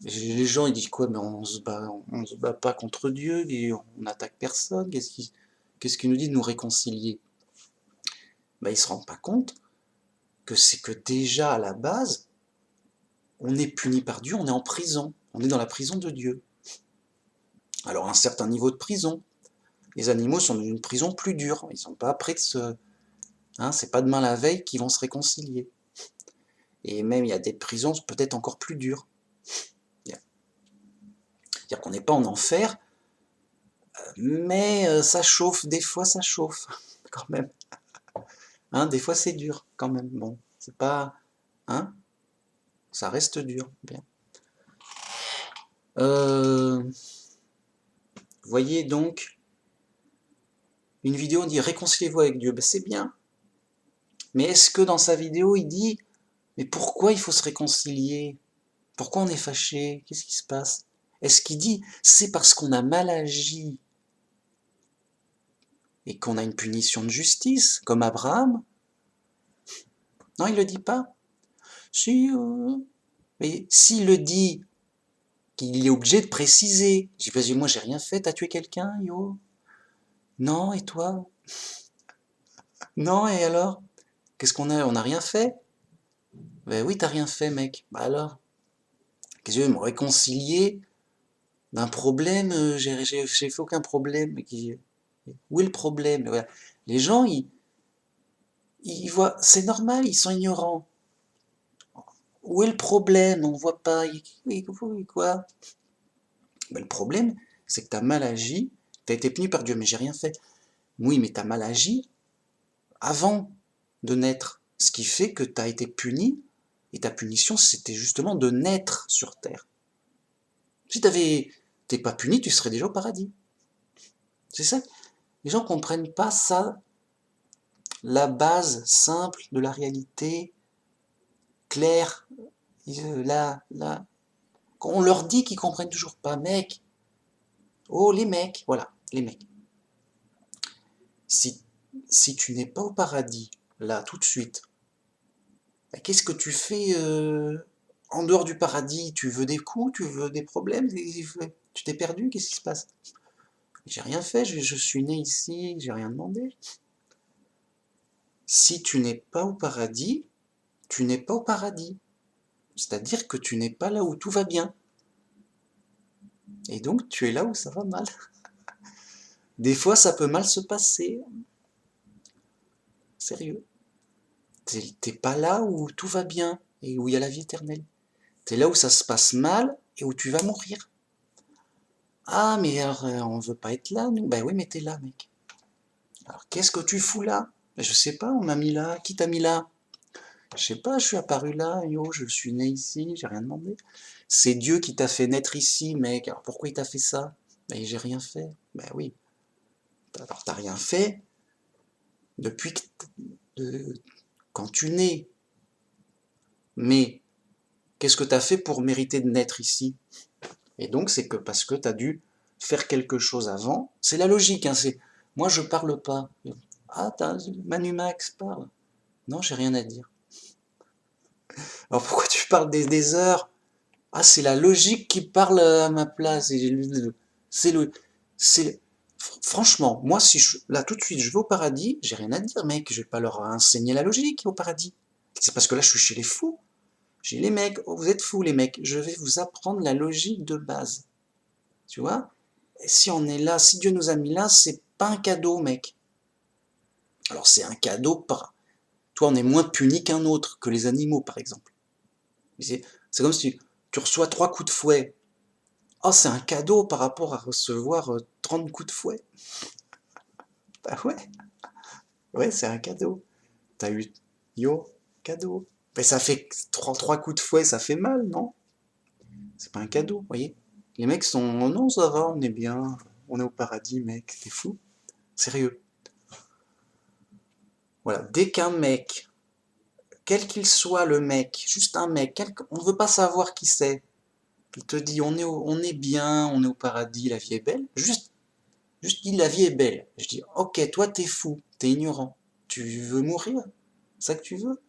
les gens ils disent quoi, mais on se bat pas contre Dieu, et on n'attaque personne, qu'est-ce qui nous dit de nous réconcilier? Ils se rendent pas compte que c'est que déjà à la base, on est puni par Dieu, on est en prison, on est dans la prison de Dieu. Alors un certain niveau de prison. Les animaux sont dans une prison plus dure. Ils sont pas prêts de se... Hein, c'est pas demain la veille qu'ils vont se réconcilier. Et même, il y a des prisons peut-être encore plus dures. C'est-à-dire qu'on n'est pas en enfer, mais ça chauffe. Des fois, ça chauffe, quand même. Hein, des fois, c'est dur, quand même. Bon, c'est pas... Hein, ça reste dur. Bien. Vous voyez donc, une vidéo, on dit réconciliez-vous avec Dieu. Ben, c'est bien. Mais est-ce que dans sa vidéo, il dit, mais pourquoi il faut se réconcilier? Pourquoi on est fâché? Qu'est-ce qui se passe? Est-ce qu'il dit, c'est parce qu'on a mal agi et qu'on a une punition de justice, comme Abraham? Non, il le dit pas. Si, mais s'il le dit, qu'il est obligé de préciser. J'ai vas-y, moi j'ai rien fait, t'as tué quelqu'un, yo? Non, et toi? Non, et alors? Qu'est-ce qu'on a? On n'a rien fait? Ben oui, t'as rien fait, mec. Bah alors? Qu'est-ce que tu veux me réconcilier d'un problème? J'ai fait aucun problème. Où est le problème? Voilà. Les gens, ils voient, c'est normal, ils sont ignorants. Où est le problème? On voit pas. Quoi? Ben, le problème, c'est que t'as mal agi, t'as été puni par Dieu, mais j'ai rien fait. Oui, mais t'as mal agi avant de naître. Ce qui fait que t'as été puni, et ta punition, c'était justement de naître sur Terre. Si t'es pas puni, tu serais déjà au paradis. C'est ça. Les gens comprennent pas ça, la base simple de la réalité, claire, là. Quand on leur dit qu'ils comprennent toujours pas, mec, oh les mecs, voilà, les mecs. Si, si tu n'es pas au paradis, là, tout de suite, bah, qu'est-ce que tu fais en dehors du paradis? Tu veux des coups? Tu veux des problèmes? Tu t'es perdu? Qu'est-ce qui se passe? J'ai rien fait, je suis né ici, j'ai rien demandé. Si tu n'es pas au paradis, tu n'es pas au paradis. C'est-à-dire que tu n'es pas là où tout va bien. Et donc tu es là où ça va mal. Des fois ça peut mal se passer. Sérieux. T'es pas là où tout va bien et où il y a la vie éternelle. T'es là où ça se passe mal et où tu vas mourir. Ah mais alors on veut pas être là nous. Ben oui mais t'es là mec. Alors qu'est-ce que tu fous là? Ben, je sais pas, on m'a mis là. Qui t'a mis là? Je sais pas, je suis apparu là, yo, je suis né ici, j'ai rien demandé. C'est Dieu qui t'a fait naître ici, mec. Alors pourquoi il t'a fait ça? Ben j'ai rien fait. Ben oui. Alors t'as rien fait depuis que quand tu nais. Mais qu'est-ce que t'as fait pour mériter de naître ici? Et donc c'est que parce que t'as dû faire quelque chose avant. C'est la logique, hein, c'est moi je parle pas. Ah, Manu Max parle. Non, j'ai rien à dire. Alors pourquoi tu parles des heures? Ah, c'est la logique qui parle à ma place. C'est le, c'est franchement, moi si là tout de suite je vais au paradis, j'ai rien à dire, mec. Je vais pas leur enseigner la logique au paradis. C'est parce que là je suis chez les fous. J'ai les mecs, oh, vous êtes fous les mecs. Je vais vous apprendre la logique de base. Tu vois? Et si on est là, si Dieu nous a mis là, c'est pas un cadeau, mec. Alors c'est un cadeau par. Toi, on est moins puni qu'un autre, que les animaux, par exemple. C'est comme si tu reçois 3 coups de fouet. Oh, c'est un cadeau par rapport à recevoir 30 coups de fouet. Bah ouais, ouais, c'est un cadeau. T'as eu, yo, cadeau. Mais ça fait 3 coups de fouet, ça fait mal, non? C'est pas un cadeau, vous voyez? Les mecs sont, oh non, ça va, on est bien, on est au paradis, mec, t'es fou? Sérieux. Voilà, dès qu'un mec, quel qu'il soit le mec, juste un mec, on ne veut pas savoir qui c'est, il te dit on est bien, on est au paradis, la vie est belle, juste dis la vie est belle. Je dis ok, toi t'es fou, t'es ignorant, tu veux mourir? C'est ça que tu veux?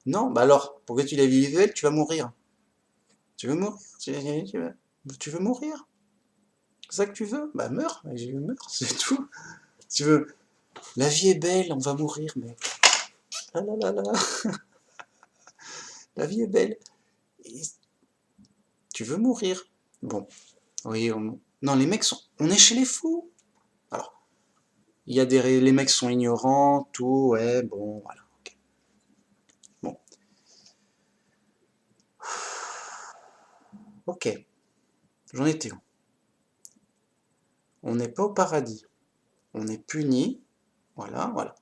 Non, bah alors, pourquoi tu la vie est belle, tu vas mourir. Tu veux mourir? Tu veux mourir? C'est ça que tu veux? Bah meurs, meurs, c'est tout. Tu veux, la vie est belle, on va mourir, mec. Ah là là là, la vie est belle. Et tu veux mourir. Bon, oui, Non, les mecs sont... On est chez les fous. Alors, il y a les mecs sont ignorants, tout, ouais, bon, voilà. Okay. Bon. Ok. J'en étais où? On n'est pas au paradis. On est puni. Voilà, voilà.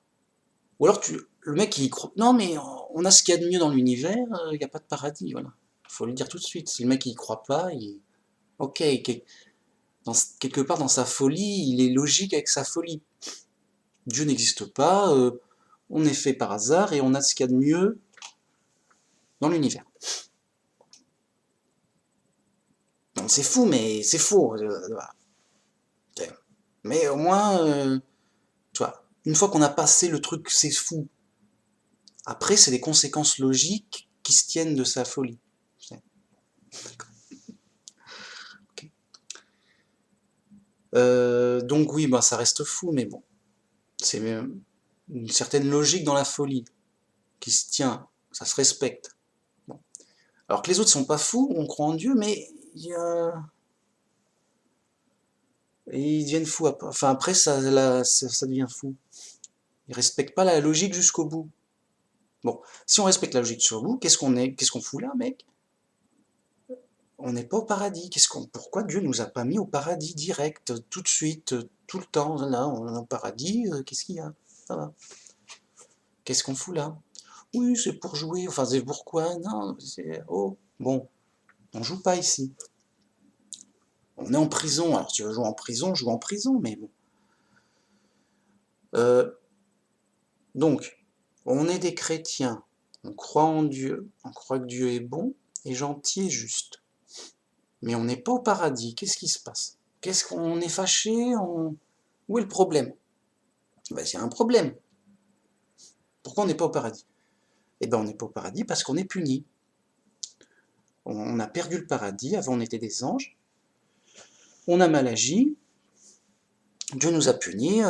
Ou alors le mec il croit. Non mais on a ce qu'il y a de mieux dans l'univers, il n'y a pas de paradis, voilà. Faut lui dire tout de suite. Si le mec il croit pas, ok, quelque part dans sa folie, il est logique avec sa folie. Dieu n'existe pas, on est fait par hasard et on a ce qu'il y a de mieux dans l'univers. Non, c'est fou, mais c'est faux. Mais au moins, tu vois, une fois qu'on a passé le truc, c'est fou. Après, c'est des conséquences logiques qui se tiennent de sa folie. Okay. Donc oui, bah, ça reste fou, mais bon. C'est une certaine logique dans la folie qui se tient, ça se respecte. Bon. Alors que les autres sont pas fous, on croit en Dieu, mais ils deviennent fous. Enfin après, ça devient fou. Ils respectent pas la logique jusqu'au bout. Bon, si on respecte la logique jusqu'au bout, qu'est-ce qu'on fout là, mec? On n'est pas au paradis. Pourquoi Dieu nous a pas mis au paradis direct, tout de suite, tout le temps? Là, on est au paradis, qu'est-ce qu'il y a? Ça va. Qu'est-ce qu'on fout là? Oui, c'est pour jouer. Enfin, c'est pourquoi? Non, c'est... Oh, bon, on joue pas ici. On est en prison. Alors, tu veux jouer en prison, joue en prison, mais bon. Donc, on est des chrétiens. On croit en Dieu. On croit que Dieu est bon et gentil et juste. Mais on n'est pas au paradis. Qu'est-ce qui se passe? Qu'est-ce qu'on est fâché? Où est le problème? Ben, il y a un problème. Pourquoi on n'est pas au paradis? Eh ben, on n'est pas au paradis parce qu'on est puni. On a perdu le paradis. Avant, on était des anges. On a mal agi. Dieu nous a punis.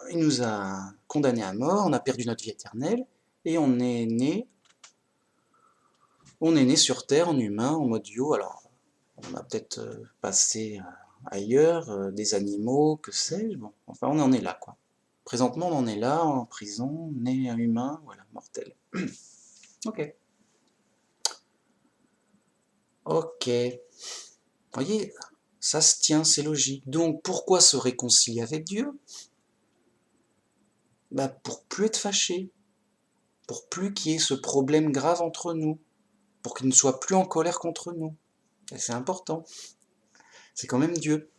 Il nous a condamnés à mort. On a perdu notre vie éternelle. Et on est né sur Terre en humain, en mode yo. Alors, on a peut-être passé ailleurs, des animaux, que sais-je. Bon, enfin, on en est là, quoi. Présentement, on en est là, en prison, né humain, voilà, mortel. Ok. Ok. Vous voyez, ça se tient, c'est logique. Donc, pourquoi se réconcilier avec Dieu? Bah, pour plus être fâché, pour plus qu'il y ait ce problème grave entre nous, pour qu'il ne soit plus en colère contre nous. Et c'est important. C'est quand même Dieu.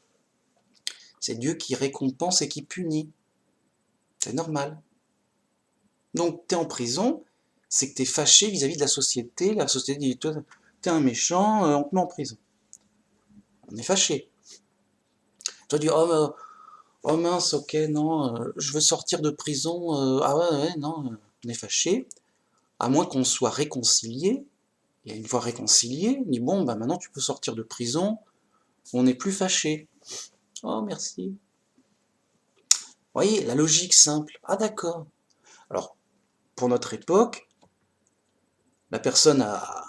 C'est Dieu qui récompense et qui punit. C'est normal. Donc, t'es en prison, c'est que t'es fâché vis-à-vis de la société dit, toi, t'es un méchant, on te met en prison. On est fâché. Toi, tu dis, oh mince, ok, non, je veux sortir de prison, ah ouais, non, on est fâché, à moins qu'on soit réconcilié, et une fois réconcilié, on dit, bon, bah maintenant tu peux sortir de prison, on n'est plus fâché. Oh, merci. Vous voyez, la logique simple. Ah d'accord. Alors, pour notre époque, la personne a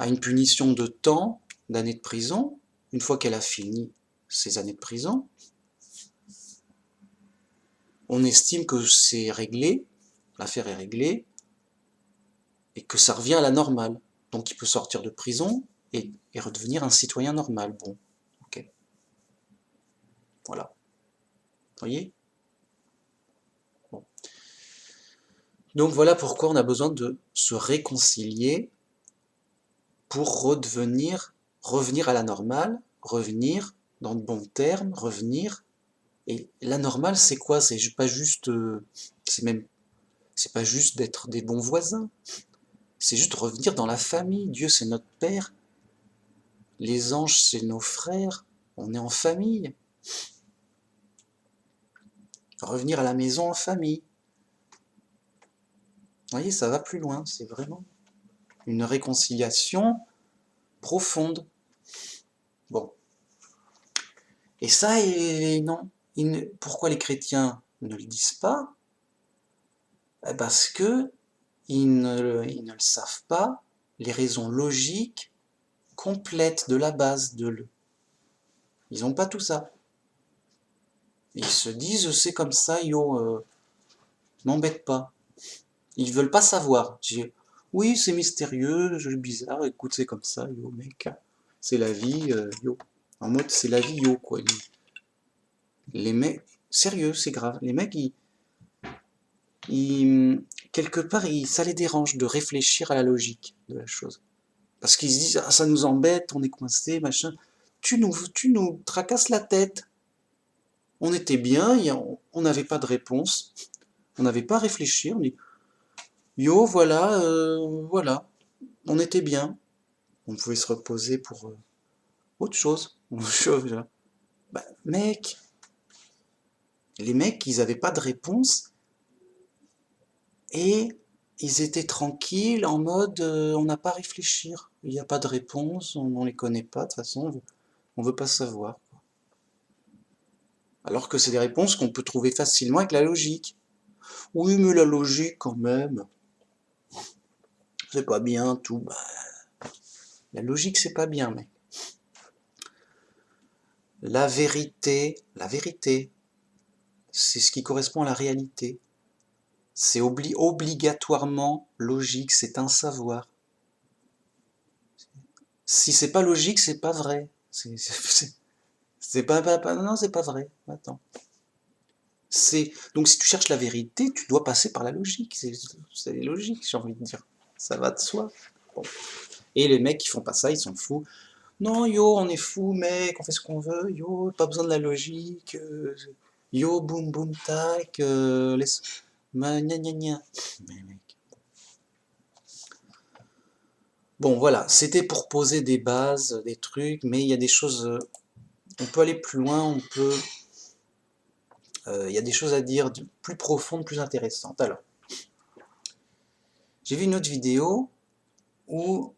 une punition de temps, d'années de prison, une fois qu'elle a fini ses années de prison, on estime que c'est réglé, l'affaire est réglée, et que ça revient à la normale. Donc il peut sortir de prison et redevenir un citoyen normal. Bon, ok. Voilà. Vous voyez? Bon. Donc voilà pourquoi on a besoin de se réconcilier pour revenir à la normale, revenir dans de bons termes, revenir. Et la normale, c'est quoi? C'est pas juste, c'est pas juste d'être des bons voisins. C'est juste revenir dans la famille. Dieu, c'est notre Père. Les anges, c'est nos frères. On est en famille. Revenir à la maison en famille. Vous voyez, ça va plus loin. C'est vraiment une réconciliation profonde. Bon. Et ça, non. Pourquoi les chrétiens ne le disent pas? Parce que ils ne le savent pas, les raisons logiques complètes de la base Ils n'ont pas tout ça. Ils se disent, c'est comme ça, yo, m'embête pas. Ils veulent pas savoir. Oui, c'est mystérieux, bizarre, écoute, c'est comme ça, yo, mec. C'est la vie, yo. En mode, c'est la vie, yo, quoi. Les mecs, sérieux, c'est grave. Les mecs, quelque part, ça les dérange de réfléchir à la logique de la chose. Parce qu'ils se disent, ah, ça nous embête, on est coincé, machin. Tu nous tracasses la tête. On était bien, on n'avait pas de réponse, on n'avait pas à réfléchir. On dit, yo, voilà, voilà, on était bien. On pouvait se reposer pour autre chose. Bah, mec, les mecs, ils n'avaient pas de réponse et ils étaient tranquilles en mode on n'a pas à réfléchir. Il n'y a pas de réponse, on ne les connaît pas, de toute façon, on veut pas savoir. Alors que c'est des réponses qu'on peut trouver facilement avec la logique. Oui, mais la logique, quand même, c'est pas bien, tout. Bah, la logique, c'est pas bien, mec. La vérité, c'est ce qui correspond à la réalité. C'est obligatoirement logique, c'est un savoir. Si c'est pas logique, c'est pas vrai. C'est pas, non, c'est pas vrai. Attends. Donc si tu cherches la vérité, tu dois passer par la logique. C'est logique, j'ai envie de dire. Ça va de soi. Bon. Et les mecs qui font pas ça, ils sont fous. Non, yo, on est fou, mec, on fait ce qu'on veut, yo, pas besoin de la logique, yo, boum, boum, tac, laisse. Gna, gna, gna. Mais mec. Bon, voilà, c'était pour poser des bases, des trucs, mais il y a des choses. On peut aller plus loin, il y a des choses à dire plus profondes, plus intéressantes. Alors, j'ai vu une autre vidéo où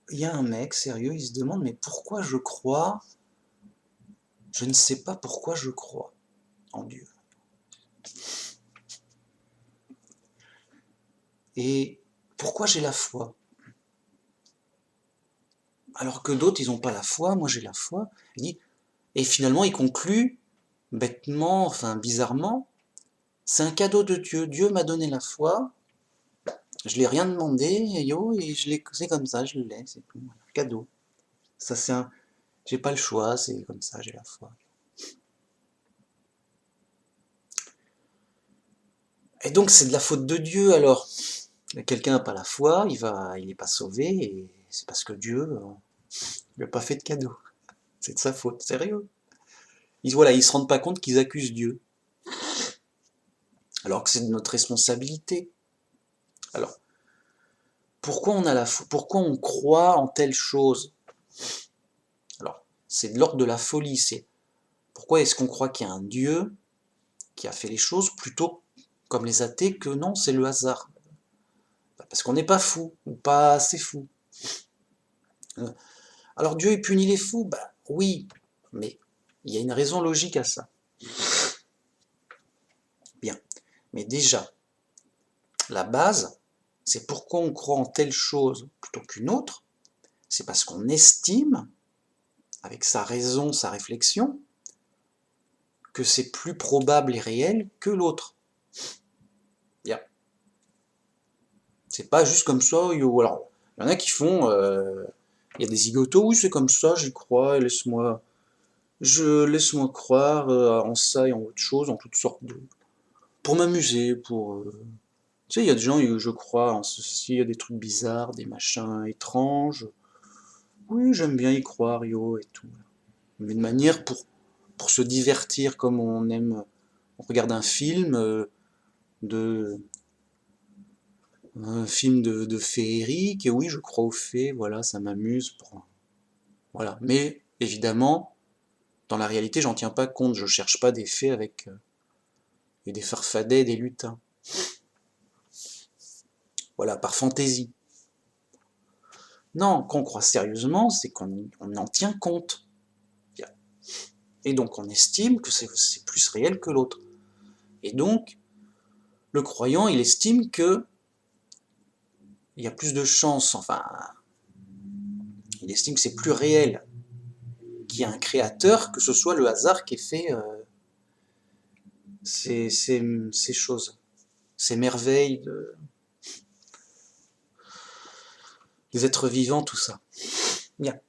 il y a un mec, sérieux, il se demande, mais pourquoi je crois? Je ne sais pas pourquoi je crois en Dieu. Et pourquoi j'ai la foi? Alors que d'autres, ils n'ont pas la foi, moi j'ai la foi. Et finalement, il conclut, bêtement, enfin bizarrement, c'est un cadeau de Dieu. Dieu m'a donné la foi, je l'ai rien demandé, yo, et c'est comme ça, je l'ai, c'est tout, voilà, cadeau. Ça c'est j'ai pas le choix, c'est comme ça, j'ai la foi. Et donc c'est de la faute de Dieu alors. Quelqu'un n'a pas la foi, il n'est pas sauvé, et c'est parce que Dieu lui a pas fait de cadeau. C'est de sa faute, sérieux. Voilà, ils se rendent pas compte qu'ils accusent Dieu. Alors que c'est de notre responsabilité. Alors, pourquoi on croit en telle chose? Alors, c'est de l'ordre de la folie. C'est pourquoi est-ce qu'on croit qu'il y a un Dieu qui a fait les choses plutôt comme les athées que non, c'est le hasard. Parce qu'on n'est pas fou, ou pas assez fou. Alors Dieu il punit les fous? Bah oui, mais il y a une raison logique à ça. Bien, mais déjà, la base, c'est pourquoi on croit en telle chose plutôt qu'une autre, c'est parce qu'on estime, avec sa raison, sa réflexion, que c'est plus probable et réel que l'autre. Bien. C'est pas juste comme ça, alors, il y en a qui font, il y a des zigotos, oui c'est comme ça, j'y crois, laisse-moi croire en ça et en autre chose, en toutes sortes de... Pour m'amuser, tu sais, il y a des gens, je crois en ceci, il y a des trucs bizarres, des machins étranges. Oui, j'aime bien y croire, yo, et tout. Mais de manière pour se divertir comme on aime, on regarde de, un film de féerique, et oui, je crois aux fées, voilà, ça m'amuse. Voilà. Mais évidemment, dans la réalité, j'en tiens pas compte, je cherche pas des fées avec des farfadets, des lutins. Voilà, par fantaisie. Non, quand on croit sérieusement, c'est qu'on en tient compte. Et donc on estime que c'est plus réel que l'autre. Et donc, le croyant, il estime que il y a plus de chances, enfin, il estime que c'est plus réel qu'il y a un créateur, que ce soit le hasard qui ait fait ces choses, ces merveilles des êtres vivants, tout ça. Bien.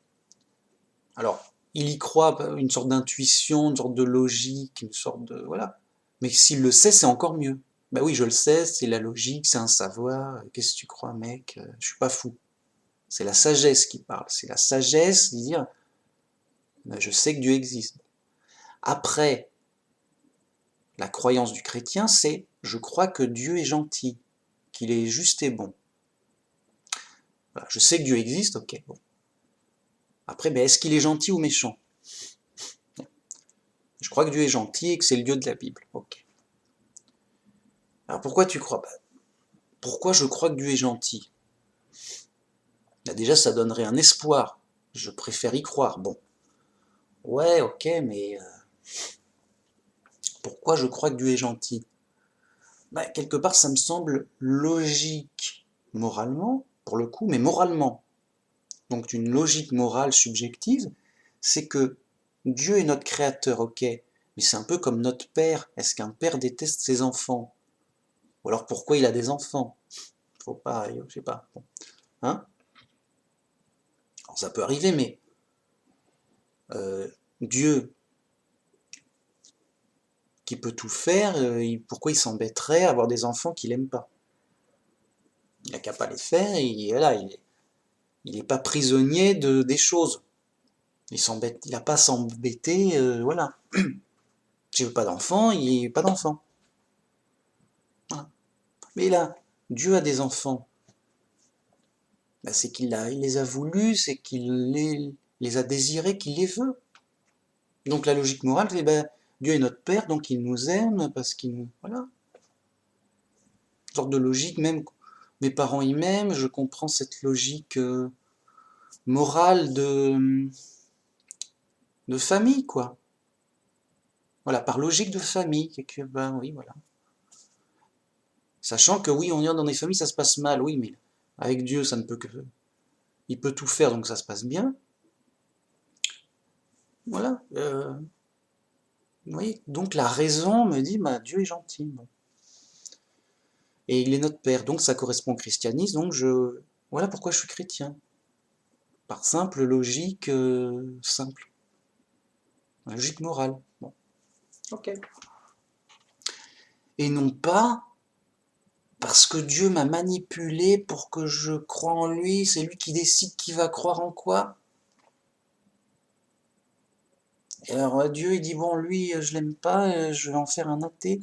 Alors, il y croit, une sorte d'intuition, une sorte de logique, une sorte de... Voilà. Mais s'il le sait, c'est encore mieux. Ben oui, je le sais, c'est la logique, c'est un savoir. Qu'est-ce que tu crois, mec? Je suis pas fou. C'est la sagesse qui parle. C'est la sagesse de dire, ben, je sais que Dieu existe. Après, la croyance du chrétien, c'est, je crois que Dieu est gentil, qu'il est juste et bon. Voilà, je sais que Dieu existe, ok, bon. Après, ben, est-ce qu'il est gentil ou méchant? Je crois que Dieu est gentil et que c'est le Dieu de la Bible. Ok. Alors pourquoi tu crois? Pourquoi je crois que Dieu est gentil? Là, déjà, ça donnerait un espoir. Je préfère y croire. Bon. Ouais, ok, mais pourquoi je crois que Dieu est gentil? Quelque part, ça me semble logique moralement, pour le coup, mais moralement. Donc une logique morale subjective, c'est que Dieu est notre créateur, ok, mais c'est un peu comme notre père. Est-ce qu'un père déteste ses enfants? Ou alors pourquoi il a des enfants? Faut pas, je sais pas. Bon. Hein? Alors ça peut arriver, mais Dieu qui peut tout faire, pourquoi il s'embêterait à avoir des enfants qu'il aime pas? Il n'a qu'à pas les faire, et voilà, il est pas prisonnier des choses. Il n'a pas à s'embêter, voilà. Si je veux pas d'enfants, il n'y a pas d'enfants. Voilà. Mais là, Dieu a des enfants. Ben, c'est il les a voulus, c'est qu'il les a désirés, qu'il les veut. Donc la logique morale, c'est ben, Dieu est notre Père, donc il nous aime, parce qu'il nous... Voilà. Une sorte de logique, même mes parents ils m'aiment, je comprends cette logique morale de famille, quoi. Voilà, par logique de famille, que, ben oui, voilà. Sachant que oui, on est dans des familles, ça se passe mal, oui, mais avec Dieu, ça ne peut que... Il peut tout faire, donc ça se passe bien. Voilà. Vous voyez, donc la raison me dit, bah, Dieu est gentil. Bon. Et il est notre Père, donc ça correspond au christianisme, donc voilà pourquoi je suis chrétien. Par simple logique, simple. Logique morale. Bon. Ok. Et non pas parce que Dieu m'a manipulé pour que je croie en lui, c'est lui qui décide qui va croire en quoi. Et alors Dieu il dit bon lui je l'aime pas, je vais en faire un athée.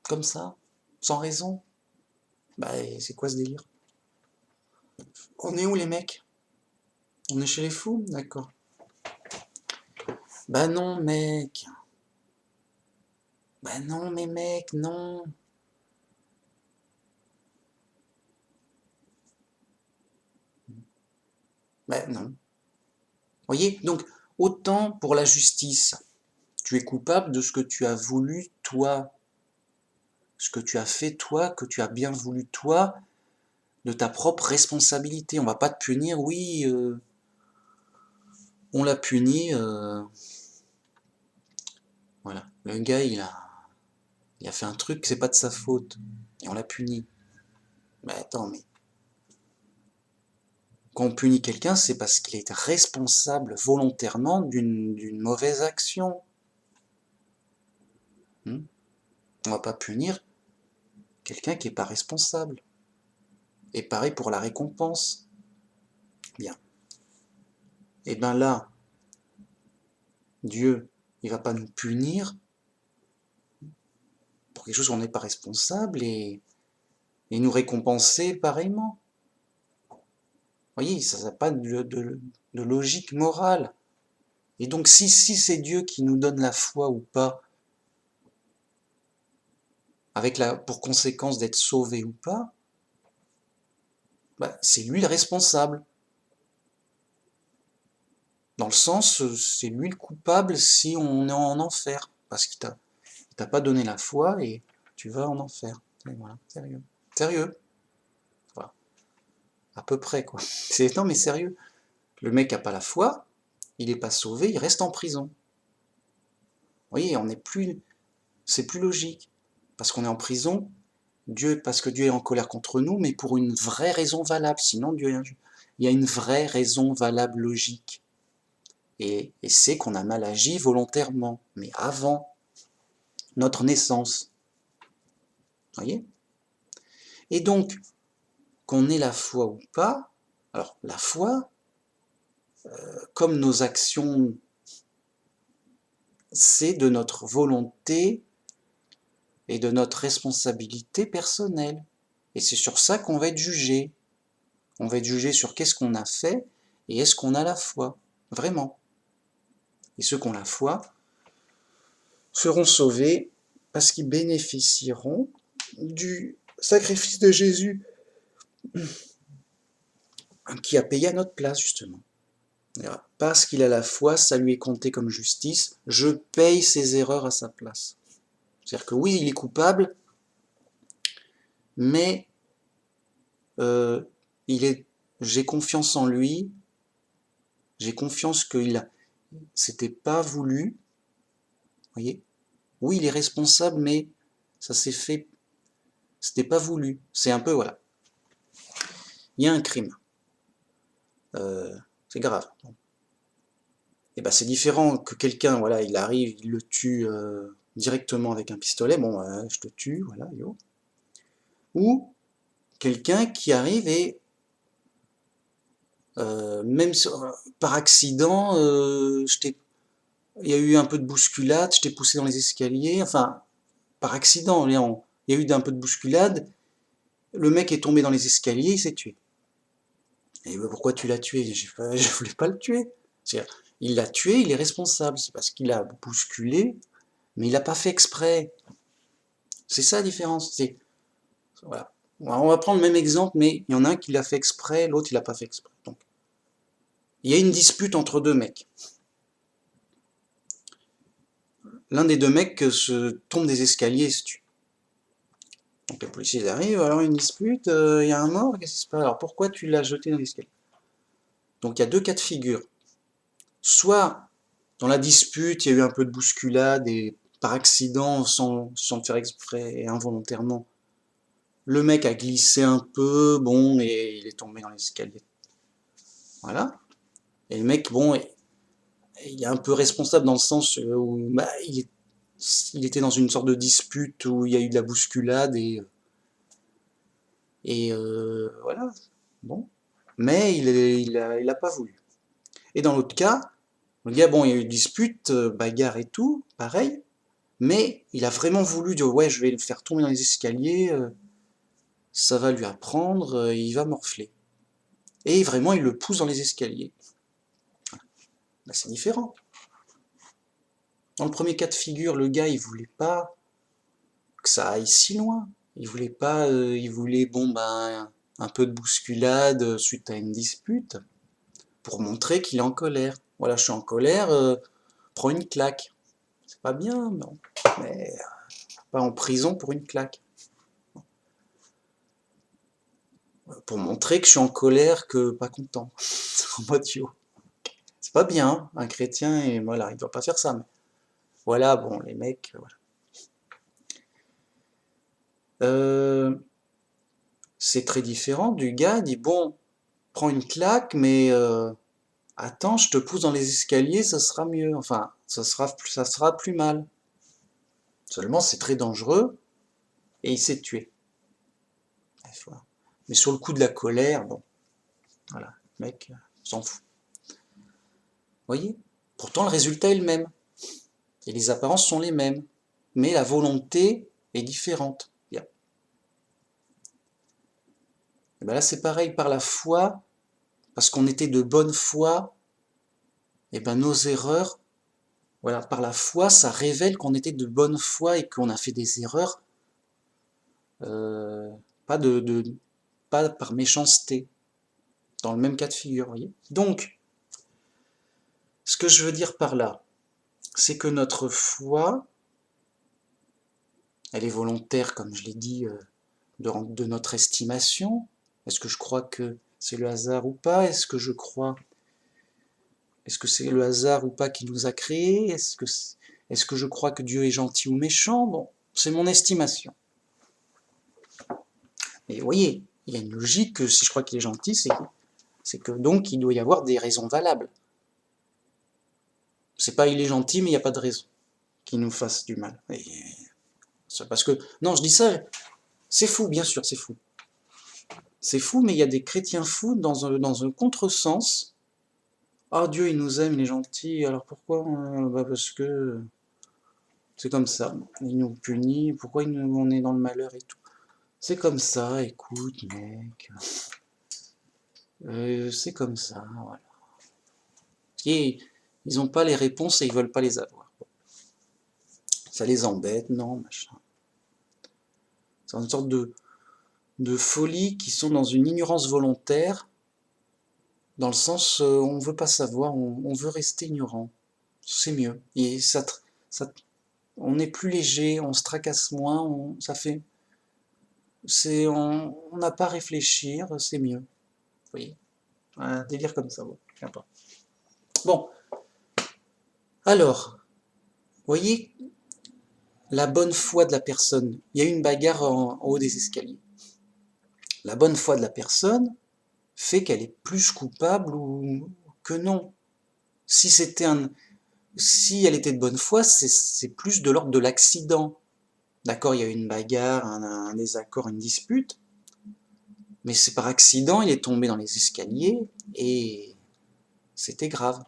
Comme ça, sans raison. Bah c'est quoi ce délire? On est où les mecs? On est chez les fous? D'accord. Bah non mec. Bah non mais mec, non. Bah non. Vous voyez? Donc autant pour la justice, tu es coupable de ce que tu as voulu toi, ce que tu as fait toi, que tu as bien voulu toi, de ta propre responsabilité. On va pas te punir, oui, on l'a puni, voilà. Le gars, il a fait un truc, c'est pas de sa faute, et on l'a puni. Mais attends, mais quand on punit quelqu'un, c'est parce qu'il a été responsable volontairement d'une mauvaise action. On va pas punir quelqu'un qui est pas responsable. Et pareil pour la récompense. Bien. Et bien là, Dieu, il va pas nous punir pour quelque chose qu'on n'est pas responsable et nous récompenser pareillement. Vous voyez, ça n'a pas de logique morale. Et donc si c'est Dieu qui nous donne la foi ou pas, avec pour conséquence d'être sauvé ou pas, bah, c'est lui le responsable. Dans le sens, c'est lui le coupable si on est en enfer. Parce qu'il t'a pas donné la foi et tu vas en enfer. Et voilà, sérieux. Sérieux. Voilà. À peu près, quoi. Non, mais sérieux. Le mec a pas la foi, il n'est pas sauvé, il reste en prison. Vous voyez, c'est plus logique. Parce qu'on est en prison, parce que Dieu est en colère contre nous, mais pour une vraie raison valable. Sinon, il y a une vraie raison valable logique. Et c'est qu'on a mal agi volontairement, mais avant notre naissance. Vous voyez? Et donc, qu'on ait la foi ou pas, alors la foi, comme nos actions, c'est de notre volonté et de notre responsabilité personnelle. Et c'est sur ça qu'on va être jugé. On va être jugé sur qu'est-ce qu'on a fait et est-ce qu'on a la foi, vraiment. Et ceux qui ont la foi seront sauvés parce qu'ils bénéficieront du sacrifice de Jésus qui a payé à notre place, justement. Parce qu'il a la foi, ça lui est compté comme justice, je paye ses erreurs à sa place. C'est-à-dire que oui, il est coupable, mais j'ai confiance en lui, j'ai confiance c'était pas voulu, vous voyez. Oui, il est responsable, mais ça s'est fait, c'était pas voulu. C'est un peu, voilà. Il y a un crime. C'est grave. Et ben c'est différent que quelqu'un, voilà, il arrive, il le tue directement avec un pistolet, bon, je te tue, voilà, yo. Ou quelqu'un qui arrive et même par accident, il y a eu un peu de bousculade, je t'ai poussé dans les escaliers, enfin, par accident, il y a eu un peu de bousculade, le mec est tombé dans les escaliers, il s'est tué. Et ben, pourquoi tu l'as tué? Je voulais pas le tuer. Il l'a tué, il est responsable, c'est parce qu'il a bousculé, mais il n'a pas fait exprès. C'est ça la différence. Voilà. On va prendre le même exemple, mais il y en a un qui l'a fait exprès, l'autre il l'a pas fait exprès. Donc, il y a une dispute entre deux mecs. L'un des deux mecs se tombe des escaliers et se tue. Donc les policiers arrivent, alors une dispute, il y a un mort, qu'est-ce qui se passe? Alors pourquoi tu l'as jeté dans l'escalier? Donc il y a deux cas de figure. Soit dans la dispute, il y a eu un peu de bousculade et par accident, sans le faire exprès et involontairement, le mec a glissé un peu, bon, et il est tombé dans l'escalier. Voilà. Et le mec, bon, il est un peu responsable dans le sens où bah, il était dans une sorte de dispute où il y a eu de la bousculade et voilà. Bon. Mais il a pas voulu. Et dans l'autre cas, le gars, bon, il y a eu dispute, bagarre et tout, pareil, mais il a vraiment voulu dire ouais, je vais le faire tomber dans les escaliers, ça va lui apprendre, il va morfler. Et vraiment, il le pousse dans les escaliers. Là, c'est différent. Dans le premier cas de figure, le gars, il voulait pas que ça aille si loin. Il voulait pas, il voulait, bon, ben, un peu de bousculade suite à une dispute, pour montrer qu'il est en colère. Voilà, je suis en colère, prends une claque. C'est pas bien, non. Mais pas en prison pour une claque. Pour montrer que je suis en colère, que pas content. En mode yo. C'est pas bien, hein, un chrétien, et voilà, il doit pas faire ça. Mais voilà, bon, les mecs, voilà. C'est très différent du gars, il dit bon, prends une claque, mais attends, je te pousse dans les escaliers, ça sera mieux. Enfin, ça sera plus mal. Seulement, c'est très dangereux, et il s'est tué. Mais sur le coup de la colère, bon, voilà, le mec s'en fout. Vous voyez? Pourtant, le résultat est le même. Et les apparences sont les mêmes. Mais la volonté est différente. Bien. Et ben là, c'est pareil, par la foi, parce qu'on était de bonne foi, et ben nos erreurs, voilà, par la foi, ça révèle qu'on était de bonne foi et qu'on a fait des erreurs, euh, pas, pas par méchanceté, dans le même cas de figure, vous voyez. Donc, ce que je veux dire par là, c'est que notre foi, elle est volontaire, comme je l'ai dit, de notre estimation. Est-ce que je crois que c'est le hasard ou pas? Est-ce que je crois Est-ce que c'est le hasard ou pas qui nous a créés? Est-ce que je crois que Dieu est gentil ou méchant? Bon, c'est mon estimation. Mais vous voyez, il y a une logique que si je crois qu'il est gentil, c'est que donc il doit y avoir des raisons valables. C'est pas il est gentil, mais il n'y a pas de raison qu'il nous fasse du mal. Et c'est parce que, non, je dis ça, c'est fou, bien sûr, c'est fou. C'est fou, mais il y a des chrétiens fous dans un contresens. Ah, Dieu, il nous aime, il est gentil, alors pourquoi? Parce que c'est comme ça, il nous punit, pourquoi on est dans le malheur et tout. C'est comme ça, écoute, mec. C'est comme ça, voilà. Et ils n'ont pas les réponses et ils veulent pas les avoir. Ça les embête, non, machin. C'est une sorte de folie qui sont dans une ignorance volontaire, dans le sens on veut pas savoir, on veut rester ignorant. C'est mieux. Et on est plus léger, on se tracasse moins, on n'a pas à réfléchir, c'est mieux. Vous voyez, un délire comme ça, bon, pas. Bon, alors, vous voyez, la bonne foi de la personne. Il y a eu une bagarre en haut des escaliers. La bonne foi de la personne fait qu'elle est plus coupable ou que non. Si elle était de bonne foi, c'est plus de l'ordre de l'accident. D'accord, il y a eu une bagarre, un désaccord, une dispute, mais c'est par accident, il est tombé dans les escaliers et c'était grave.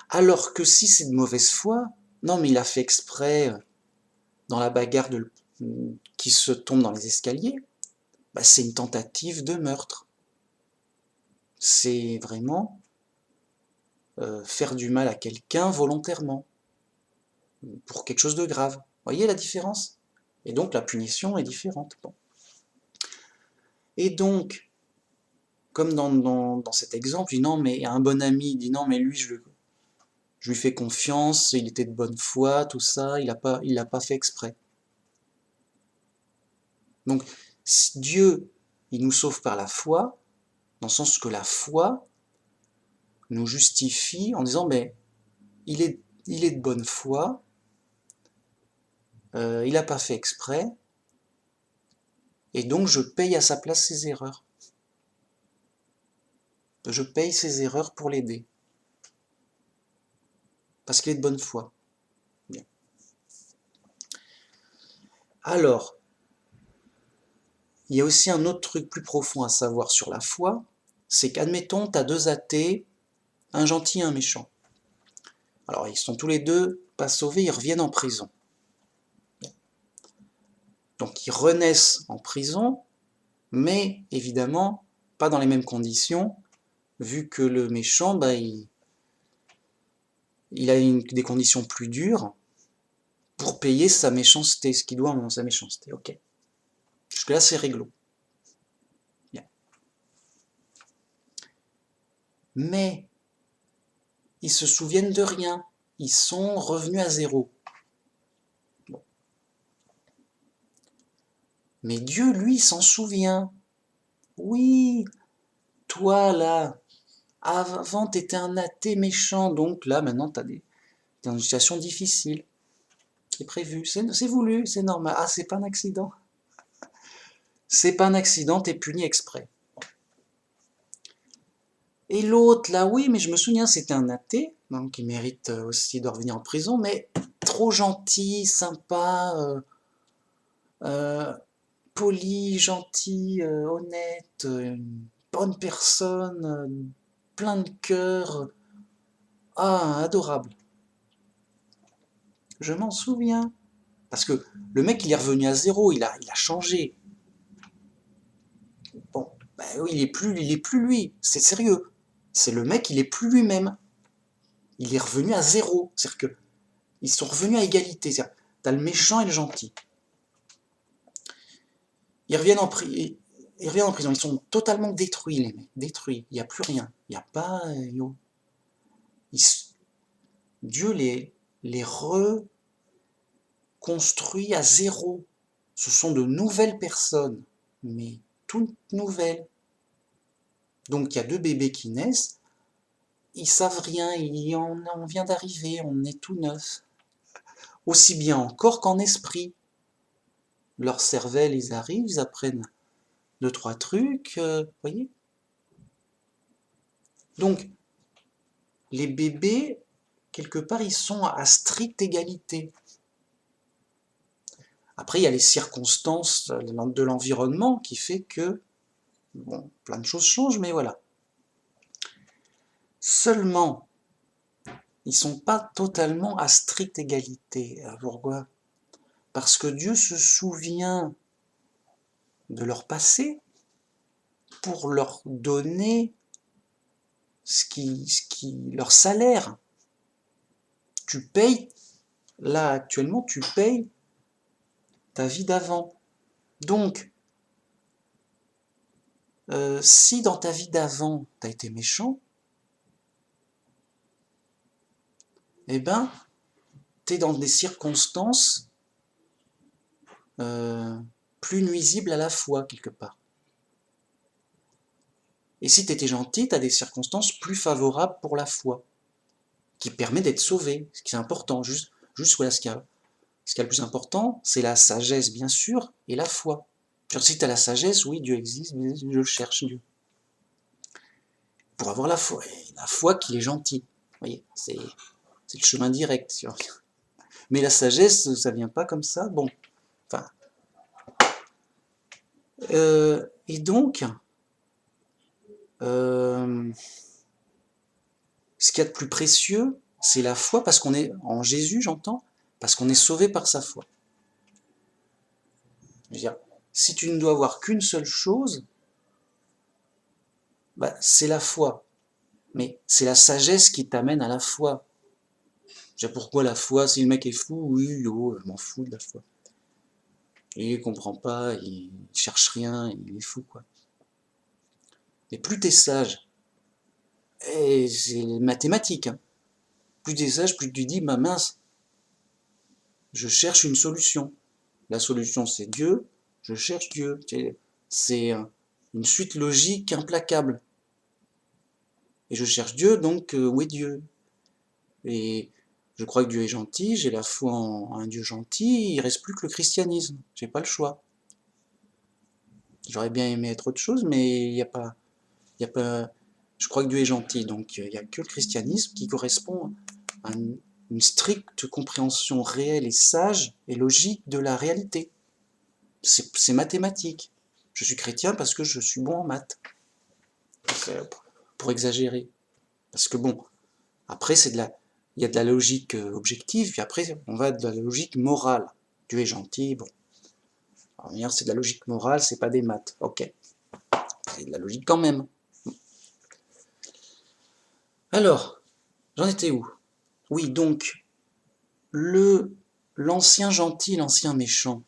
Alors que si c'est de mauvaise foi, non mais il a fait exprès dans la bagarre qui se tombe dans les escaliers, bah c'est une tentative de meurtre. C'est vraiment faire du mal à quelqu'un volontairement, pour quelque chose de grave. Vous voyez la différence? Et donc la punition est différente. Bon. Et donc, comme dans cet exemple, il dit non, mais un bon ami, il dit non, mais lui, je lui fais confiance, il était de bonne foi, tout ça, il l'a pas fait exprès. Donc, si Dieu, il nous sauve par la foi, dans le sens que la foi nous justifie en disant, ben, il est de bonne foi, il n'a pas fait exprès, et donc je paye à sa place ses erreurs. Je paye ses erreurs pour l'aider. Parce qu'il est de bonne foi. Bien. Alors, il y a aussi un autre truc plus profond à savoir sur la foi, c'est qu'admettons, tu as deux athées, un gentil et un méchant. Alors, ils sont tous les deux pas sauvés, ils reviennent en prison. Donc, ils renaissent en prison, mais évidemment, pas dans les mêmes conditions, vu que le méchant, bah, il a des conditions plus dures pour payer sa méchanceté, ce qu'il doit en sa méchanceté. Ok. Jusque-là, c'est réglo. Bien. Mais ils se souviennent de rien. Ils sont revenus à zéro. Bon. Mais Dieu, lui, s'en souvient. Oui, toi, là, avant, t'étais un athée méchant, donc là, maintenant, t'es dans une situation difficile. C'est prévu, c'est voulu, c'est normal. Ah, c'est pas un accident. C'est pas un accident, t'es puni exprès. Et l'autre, là, oui, mais je me souviens, c'était un athée, donc il mérite aussi de revenir en prison, mais trop gentil, sympa, poli, gentil, honnête, une bonne personne, plein de cœur. Ah, adorable. Je m'en souviens. Parce que le mec, il est revenu à zéro, il a changé. Bon, bah oui, il est plus lui, c'est sérieux. C'est le mec, il est plus lui-même. Il est revenu à zéro. C'est-à-dire que ils sont revenus à égalité. T'as le méchant et le gentil. Ils reviennent en prison. Ils sont totalement détruits, les mecs. Détruits. Il n'y a plus rien. Il n'y a pas... Dieu les reconstruit à zéro. Ce sont de nouvelles personnes. Mais toutes nouvelles. Donc il y a deux bébés qui naissent. ils savent rien, on vient d'arriver, on est tout neuf. Aussi bien en corps qu'en esprit. Leur cervelle, ils arrivent, ils apprennent 2-3 trucs, voyez. Donc, les bébés, quelque part, ils sont à stricte égalité. Après, il y a les circonstances de l'environnement qui fait que, bon, plein de choses changent, mais voilà. Seulement, ils ne sont pas totalement à stricte égalité. Pourquoi? Parce que Dieu se souvient de leur passé pour leur donner leur salaire. Tu payes, là actuellement, tu payes ta vie d'avant. Donc, si dans ta vie d'avant, tu as été méchant, eh ben, tu es dans des circonstances plus nuisibles à la foi, quelque part. Et si tu étais gentil, tu as des circonstances plus favorables pour la foi, qui permet d'être sauvé, ce qui est important. Juste voilà, ce qu'il y a le plus important, c'est la sagesse, bien sûr, et la foi. Genre, si tu as la sagesse, oui, Dieu existe, je cherche Dieu. Pour avoir la foi qu'il est gentil. Vous voyez, c'est le chemin direct. Mais la sagesse, ça vient pas comme ça. Bon, enfin. Et donc, ce qu'il y a de plus précieux, c'est la foi, parce qu'on est en Jésus, j'entends, parce qu'on est sauvé par sa foi. Je veux dire, si tu ne dois avoir qu'une seule chose, bah, c'est la foi. Mais c'est la sagesse qui t'amène à la foi. Je veux dire, pourquoi la foi? Si le mec est fou, oui, oh, je m'en fous de la foi. Et il comprend pas, il cherche rien, il est fou, quoi. Mais plus t'es sage, et c'est mathématique, hein. Plus t'es sage, plus tu dis, bah mince, je cherche une solution. La solution, c'est Dieu, je cherche Dieu. C'est une suite logique implacable. Et je cherche Dieu, donc où est Dieu? Et je crois que Dieu est gentil, j'ai la foi en un Dieu gentil, il reste plus que le christianisme. J'ai pas le choix. J'aurais bien aimé être autre chose, mais il n'y a pas. Je crois que Dieu est gentil, donc il n'y a que le christianisme qui correspond à une stricte compréhension réelle et sage et logique de la réalité. C'est mathématique. Je suis chrétien parce que je suis bon en maths. Pour exagérer. Parce que bon, après il y a de la logique objective, puis après on va de la logique morale. Dieu est gentil, bon. Alors, c'est de la logique morale, c'est pas des maths. Ok. C'est de la logique quand même. Alors, j'en étais où? Oui, donc, l'ancien gentil, l'ancien méchant,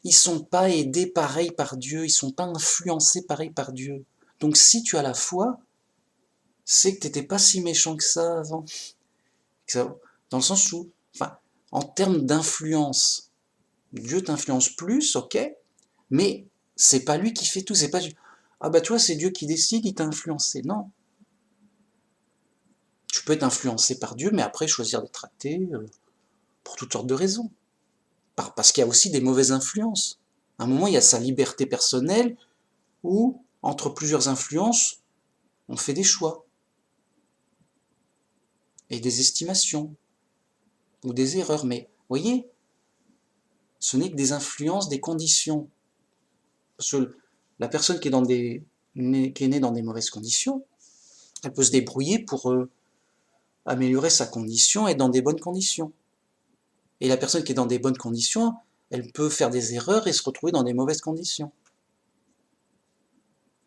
ils sont pas aidés pareil par Dieu, ils sont pas influencés pareil par Dieu. Donc si tu as la foi, c'est que t'étais pas si méchant que ça avant. Dans le sens où, enfin, en termes d'influence, Dieu t'influence plus, ok, mais c'est pas lui qui fait tout, c'est pas ah bah tu vois, c'est Dieu qui décide, il t'a influencé. Non. Tu peux être influencé par Dieu, mais après choisir d'être athée pour toutes sortes de raisons. Parce qu'il y a aussi des mauvaises influences. À un moment, il y a sa liberté personnelle où, entre plusieurs influences, on fait des choix et des estimations ou des erreurs. Mais, vous voyez, ce n'est que des influences, des conditions. Parce que la personne qui est née dans des mauvaises conditions, elle peut se débrouiller pour améliorer sa condition et dans des bonnes conditions. Et la personne qui est dans des bonnes conditions, elle peut faire des erreurs et se retrouver dans des mauvaises conditions.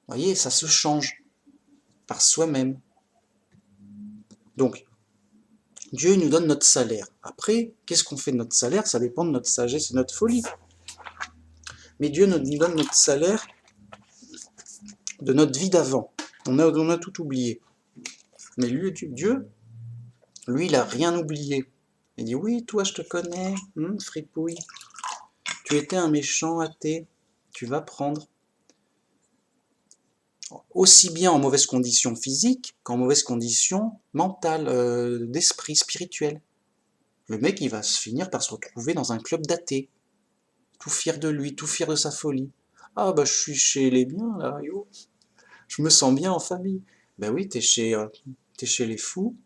Vous voyez, ça se change par soi-même. Donc, Dieu nous donne notre salaire. Après, qu'est-ce qu'on fait de notre salaire? Ça dépend de notre sagesse et notre folie. Mais Dieu nous donne notre salaire de notre vie d'avant. On a tout oublié. Mais Dieu, lui, il n'a rien oublié. Il dit, oui, toi, je te connais, fripouille. Tu étais un méchant athée, tu vas prendre. aussi bien en mauvaise condition physique qu'en mauvaise condition mentale, d'esprit, spirituelle. Le mec, il va se finir par se retrouver dans un club d'athées, tout fier de lui, tout fier de sa folie. Ah bah je suis chez les biens là, yo. Je me sens bien en famille. Ben oui, t'es chez les fous,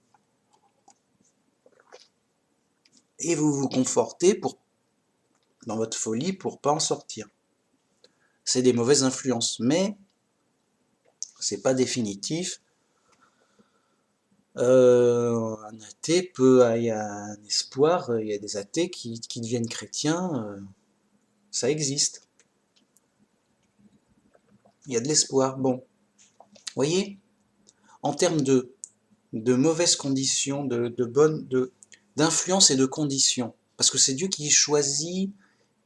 et vous vous confortez dans votre folie pour pas en sortir. C'est des mauvaises influences, mais c'est pas définitif. Un athée il y a un espoir, il y a des athées qui deviennent chrétiens, ça existe. Il y a de l'espoir. Bon, vous voyez, en termes de mauvaises conditions, d'influence et de conditions, parce que c'est Dieu qui choisit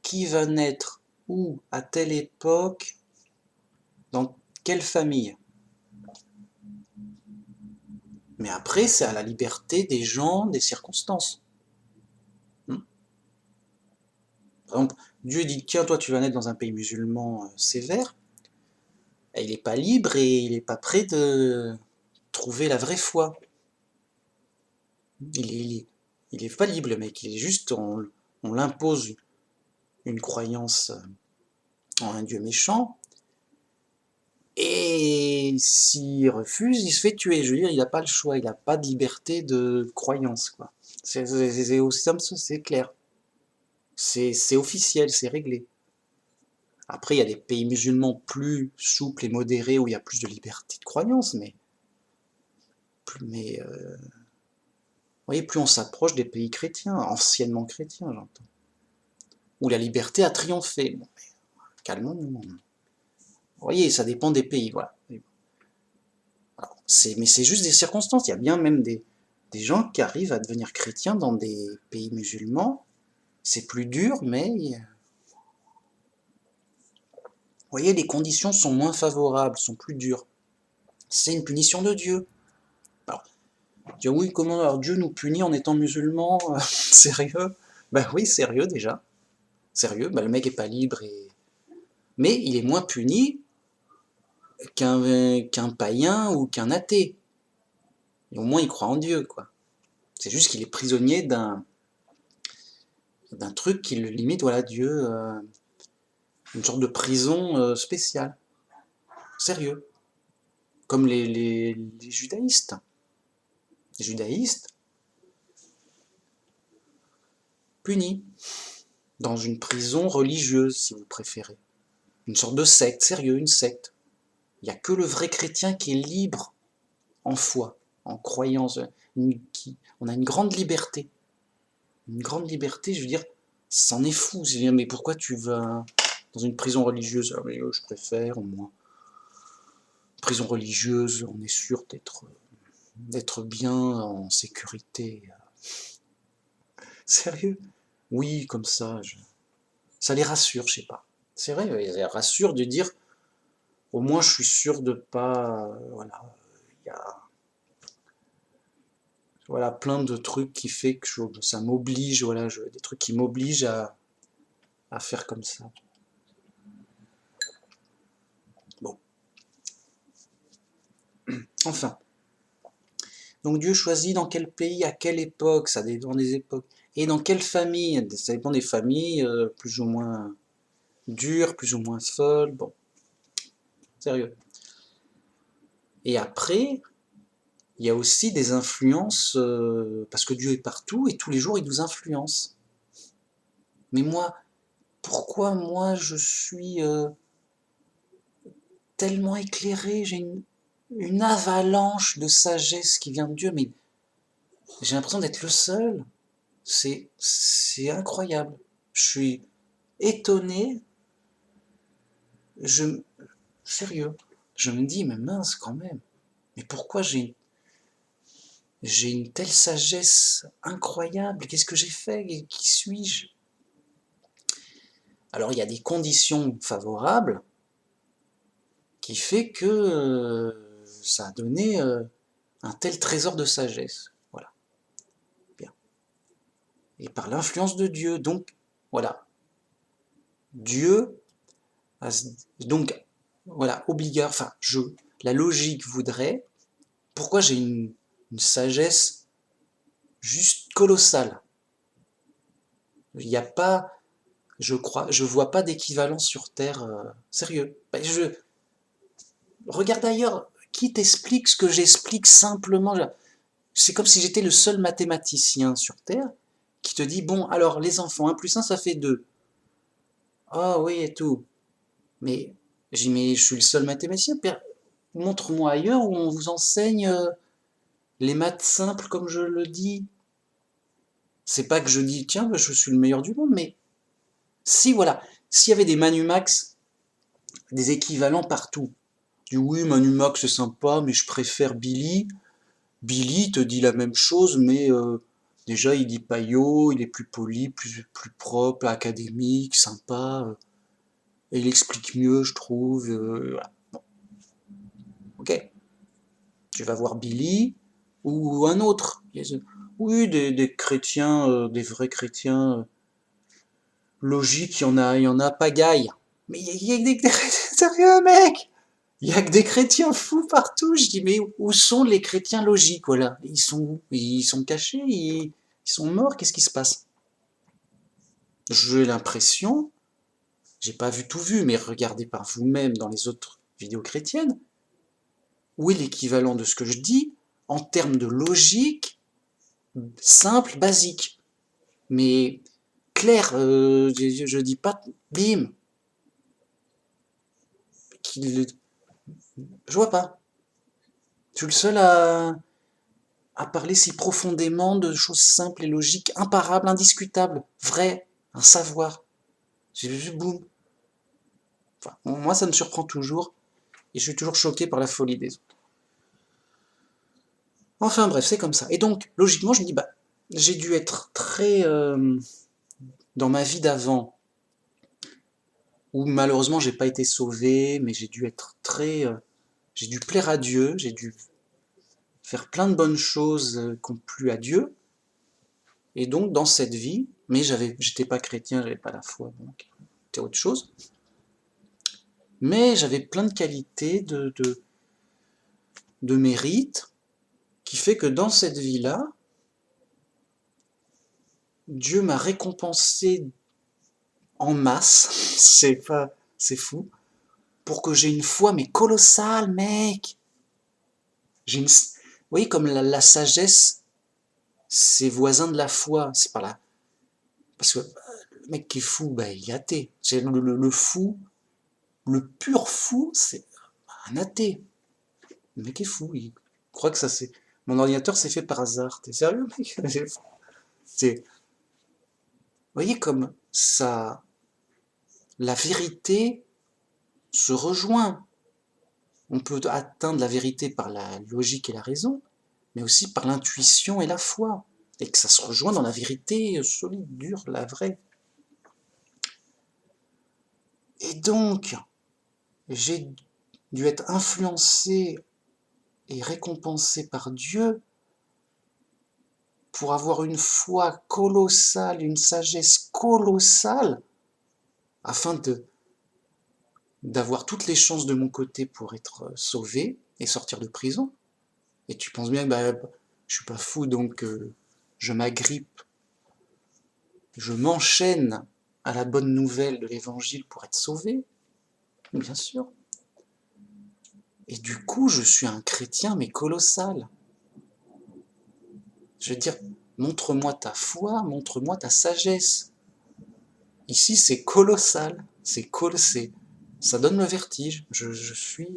qui va naître où, à telle époque, dans quelle famille. Mais après, c'est à la liberté des gens, des circonstances. Par exemple, Dieu dit, tiens, toi tu vas naître dans un pays musulman sévère, et il n'est pas libre et il n'est pas prêt de trouver la vraie foi. Il est pas libre le mec, il est juste, on l'impose une croyance en un Dieu méchant, et s'il refuse, il se fait tuer. Je veux dire, il n'a pas le choix, il n'a pas de liberté de croyance, quoi. C'est aussi simple, c'est clair. C'est officiel, c'est réglé. Après, il y a des pays musulmans plus souples et modérés où il y a plus de liberté de croyance, vous voyez, plus on s'approche des pays chrétiens, anciennement chrétiens, j'entends, où la liberté a triomphé. Bon, calmons-nous. Vous voyez, ça dépend des pays, voilà. Mais c'est juste des circonstances. Il y a bien même des gens qui arrivent à devenir chrétiens dans des pays musulmans. C'est plus dur, mais vous voyez, les conditions sont moins favorables, sont plus dures. C'est une punition de Dieu. Alors, dire oui, comment alors Dieu nous punit en étant musulmans? Sérieux? Ben oui, sérieux déjà. Sérieux, ben le mec est pas libre mais il est moins puni qu'un païen ou qu'un athée. Et au moins il croit en Dieu, quoi. C'est juste qu'il est prisonnier d'un truc qui le limite, voilà, Dieu, une sorte de prison spéciale. Sérieux. Comme les judaïstes. Les judaïstes, punis. Dans une prison religieuse, si vous préférez. Une sorte de secte, sérieux, une secte. Il n'y a que le vrai chrétien qui est libre en foi, en croyance. On a une grande liberté. Une grande liberté, je veux dire, c'en est fou. Je veux dire, mais pourquoi tu vas dans une prison religieuse? Ah, mais je préfère, au moins. Prison religieuse, on est sûr d'être bien en sécurité. Sérieux? Oui, comme ça, ça les rassure, je sais pas. C'est vrai, ça les rassure de dire, au moins je suis sûr de pas, voilà, il y a voilà, plein de trucs qui fait que ça m'oblige, voilà, des trucs qui m'obligent à faire comme ça. Bon, enfin. Donc Dieu choisit dans quel pays, à quelle époque, ça dépend des époques. Et dans quelle famille, ça dépend des familles, plus ou moins dures, plus ou moins folles, bon, sérieux. Et après, il y a aussi des influences, parce que Dieu est partout et tous les jours il nous influence. Mais moi, pourquoi moi je suis tellement éclairé, j'ai une avalanche de sagesse qui vient de Dieu, mais j'ai l'impression d'être le seul. C'est incroyable. Je suis étonné, je, sérieux, je me dis, mais mince quand même, mais pourquoi j'ai une telle sagesse incroyable? Qu'est-ce que j'ai fait? Qui suis-je? Alors il y a des conditions favorables qui fait que ça a donné un tel trésor de sagesse. Voilà. Bien. Et par l'influence de Dieu, donc voilà. Dieu a donc voilà, la logique voudrait, pourquoi j'ai une sagesse juste colossale. Il n'y a pas, je vois pas d'équivalent sur Terre, sérieux. Ben, regarde ailleurs, qui t'explique ce que j'explique simplement? C'est comme si j'étais le seul mathématicien sur Terre qui te dit, bon, alors les enfants, 1 plus 1, ça fait 2. Ah oui, et tout. Mais, mais je suis le seul mathématicien. Montre-moi ailleurs où on vous enseigne les maths simples comme je le dis. C'est pas que je dis, tiens, je suis le meilleur du monde, mais si, voilà. S'il y avait des Manumax, des équivalents partout. Tu dis, oui, Manumax c'est sympa, mais je préfère Billy. Billy te dit la même chose, mais déjà il dit paillot, il est plus poli, plus propre, académique, sympa. Et il explique mieux, je trouve. Voilà. Bon, ok. Tu vas voir Billy ou un autre. Oui, des chrétiens, des vrais chrétiens logiques, il y en a pagaille. Mais il y a des chrétiens sérieux, mec. Il y a que des chrétiens fous partout. Je dis, mais où sont les chrétiens logiques, voilà? Ils sont où? Ils sont cachés? Ils sont morts? Qu'est-ce qui se passe? J'ai l'impression, j'ai pas vu tout vu, mais regardez par vous-même dans les autres vidéos chrétiennes, où est l'équivalent de ce que je dis en termes de logique simple, basique. Mais clair, je dis pas bim, je vois pas. Je suis le seul à parler si profondément de choses simples et logiques, imparables, indiscutables, vraies, un savoir. J'ai vu boum. Enfin, moi, ça me surprend toujours, et je suis toujours choqué par la folie des autres. Enfin bref, c'est comme ça. Et donc, logiquement, je me dis, bah, j'ai dû être très... dans ma vie d'avant, où malheureusement, j'ai pas été sauvé, mais j'ai dû être très... j'ai dû plaire à Dieu, j'ai dû faire plein de bonnes choses qui ont plu à Dieu. Et donc, dans cette vie, mais j'étais pas chrétien, j'avais pas la foi, donc c'était autre chose. Mais j'avais plein de qualités, de mérites, qui fait que dans cette vie-là, Dieu m'a récompensé en masse, c'est fou, pour que j'ai une foi, mais colossale, mec. Vous voyez, comme la sagesse, c'est voisin de la foi, c'est pas là. Parce que le mec qui est fou, bah, il est athée. C'est le fou, le pur fou, c'est un athée. Le mec est fou, il croit que ça c'est. Mon ordinateur s'est fait par hasard. T'es sérieux, mec? Vous voyez comme ça, la vérité se rejoint. On peut atteindre la vérité par la logique et la raison, mais aussi par l'intuition et la foi. Et que ça se rejoint dans la vérité solide, dure, la vraie. Et donc, j'ai dû être influencé et récompensé par Dieu pour avoir une foi colossale, une sagesse colossale, afin d'avoir toutes les chances de mon côté pour être sauvé et sortir de prison. Et tu penses bien que bah, je suis pas fou, donc je m'agrippe, je m'enchaîne à la bonne nouvelle de l'évangile pour être sauvé, bien sûr. Et du coup, je suis un chrétien, mais colossal. Je veux dire, montre-moi ta foi, montre-moi ta sagesse. Ici, c'est colossal, ça donne le vertige. Je suis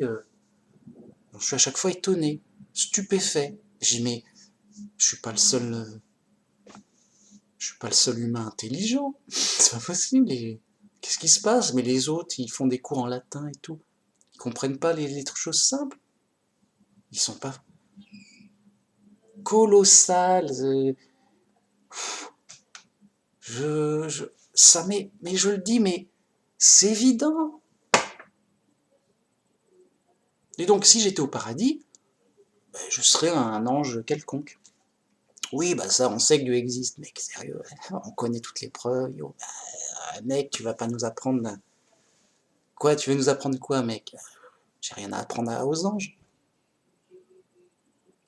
à chaque fois étonné, stupéfait. J'ai dit, mais je suis pas le seul, je suis pas le seul humain intelligent. C'est pas possible. Qu'est-ce qui se passe? Mais les autres, ils font des cours en latin et tout. Ils comprennent pas les choses simples. Ils sont pas colossales. Ça mais je le dis, mais c'est évident. Et donc, si j'étais au paradis, je serais un ange quelconque. Oui, bah ça, on sait que Dieu existe, mec, sérieux. On connaît toutes les preuves. Yo. Mec, tu vas pas nous apprendre. Quoi, tu veux nous apprendre quoi, mec? J'ai rien à apprendre aux anges.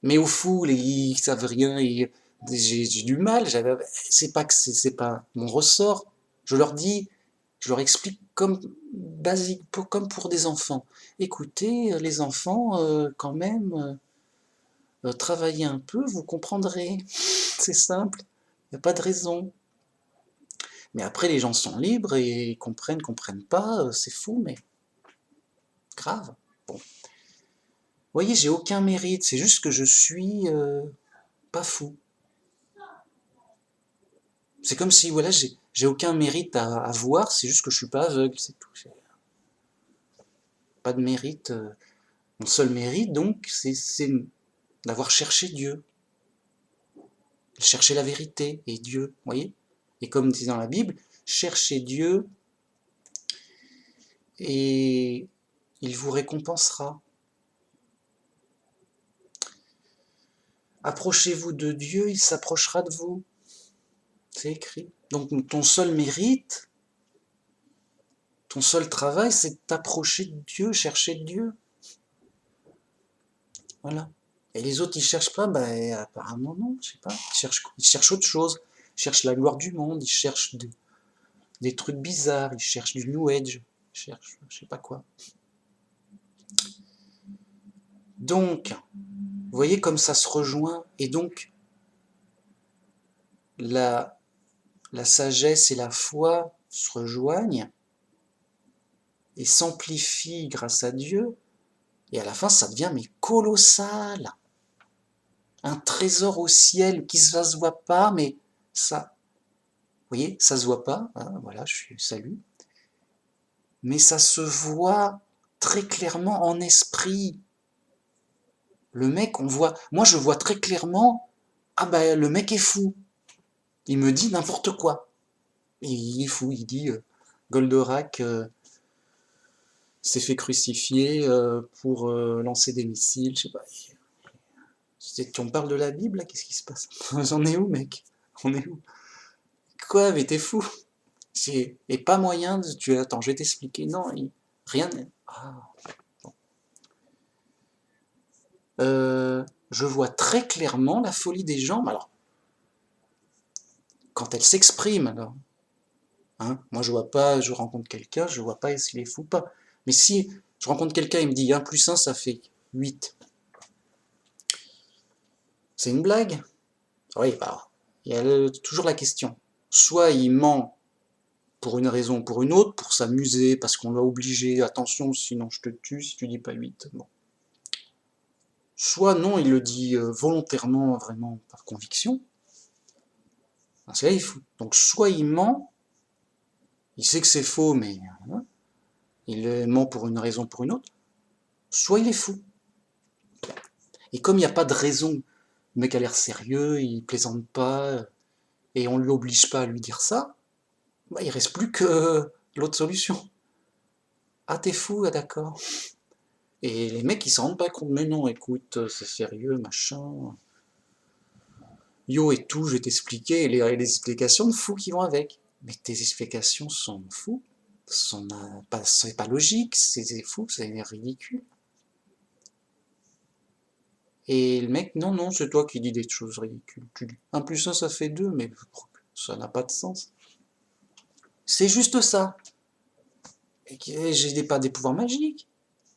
Mais aux foules, ils savent rien, j'ai du mal, c'est pas que c'est pas mon ressort. Je leur dis, je leur explique comme basique, comme pour des enfants. Écoutez, les enfants, quand même, travaillez un peu, vous comprendrez. C'est simple, il n'y a pas de raison. Mais après, les gens sont libres et comprennent pas, c'est fou, mais grave. Bon. Vous voyez, j'ai aucun mérite, c'est juste que je suis pas fou. C'est comme si, voilà, j'ai aucun mérite à voir, c'est juste que je suis pas aveugle, c'est tout. Pas de mérite. Mon seul mérite, donc, c'est d'avoir cherché Dieu, chercher la vérité et Dieu, vous voyez. Et comme dit dans la Bible, cherchez Dieu et il vous récompensera. Approchez-vous de Dieu, il s'approchera de vous. C'est écrit. Donc ton seul mérite, ton seul travail, c'est de t'approcher de Dieu, chercher Dieu. Voilà. Et les autres, ils cherchent pas, ben apparemment non, je sais pas. Ils cherchent autre chose. Ils cherchent la gloire du monde, ils cherchent des trucs bizarres, ils cherchent du New Age, ils cherchent je sais pas quoi. Donc, vous voyez comme ça se rejoint, et donc la, la sagesse et la foi se rejoignent et s'amplifient grâce à Dieu, et à la fin ça devient mais colossal. Un trésor au ciel qui ça se voit pas, mais ça, vous voyez, ça se voit pas, hein, voilà, je suis salut, mais ça se voit très clairement en esprit. Le mec, on voit, moi je vois très clairement, ah ben le mec est fou, il me dit n'importe quoi. Et il est fou, il dit Goldorak s'est fait crucifier pour lancer des missiles, je sais pas. On parle de la Bible là, qu'est-ce qui se passe? J'en ai où mec? On est où? Quoi, mais t'es fou? Et pas moyen de. Attends, je vais t'expliquer. Non, rien. Ah. Bon. Je vois très clairement la folie des gens. Alors, quand elle s'exprime, alors. Hein, moi, je vois pas, je rencontre quelqu'un, je vois pas s'il est fou ou pas. Mais si je rencontre quelqu'un, il me dit 1 plus 1, ça fait 8. C'est une blague? Oui, bah, il y a toujours la question. Soit il ment pour une raison ou pour une autre, pour s'amuser, parce qu'on l'a obligé, attention, sinon je te tue si tu dis pas 8. Bon. Soit non, il le dit volontairement, vraiment par conviction. Parce que là, il faut. Donc soit il ment, il sait que c'est faux, mais hein, il ment pour une raison ou pour une autre, soit il est fou. Et comme il n'y a pas de raison, le mec a l'air sérieux, il plaisante pas, et on lui oblige pas à lui dire ça, bah, il reste plus que l'autre solution. Ah t'es fou, ah d'accord. Et les mecs ils s'en rendent pas compte, mais non écoute, c'est sérieux, machin. Yo et tout, je vais t'expliquer, et les explications de fous qui vont avec. Mais tes explications sont fous, c'est pas logique, c'est fou, c'est ridicule. Et le mec, non, non, c'est toi qui dis des choses ridicules. Tu dis 1 plus 1 ça fait 2, mais ça n'a pas de sens. C'est juste ça. Et j'ai pas des pouvoirs magiques.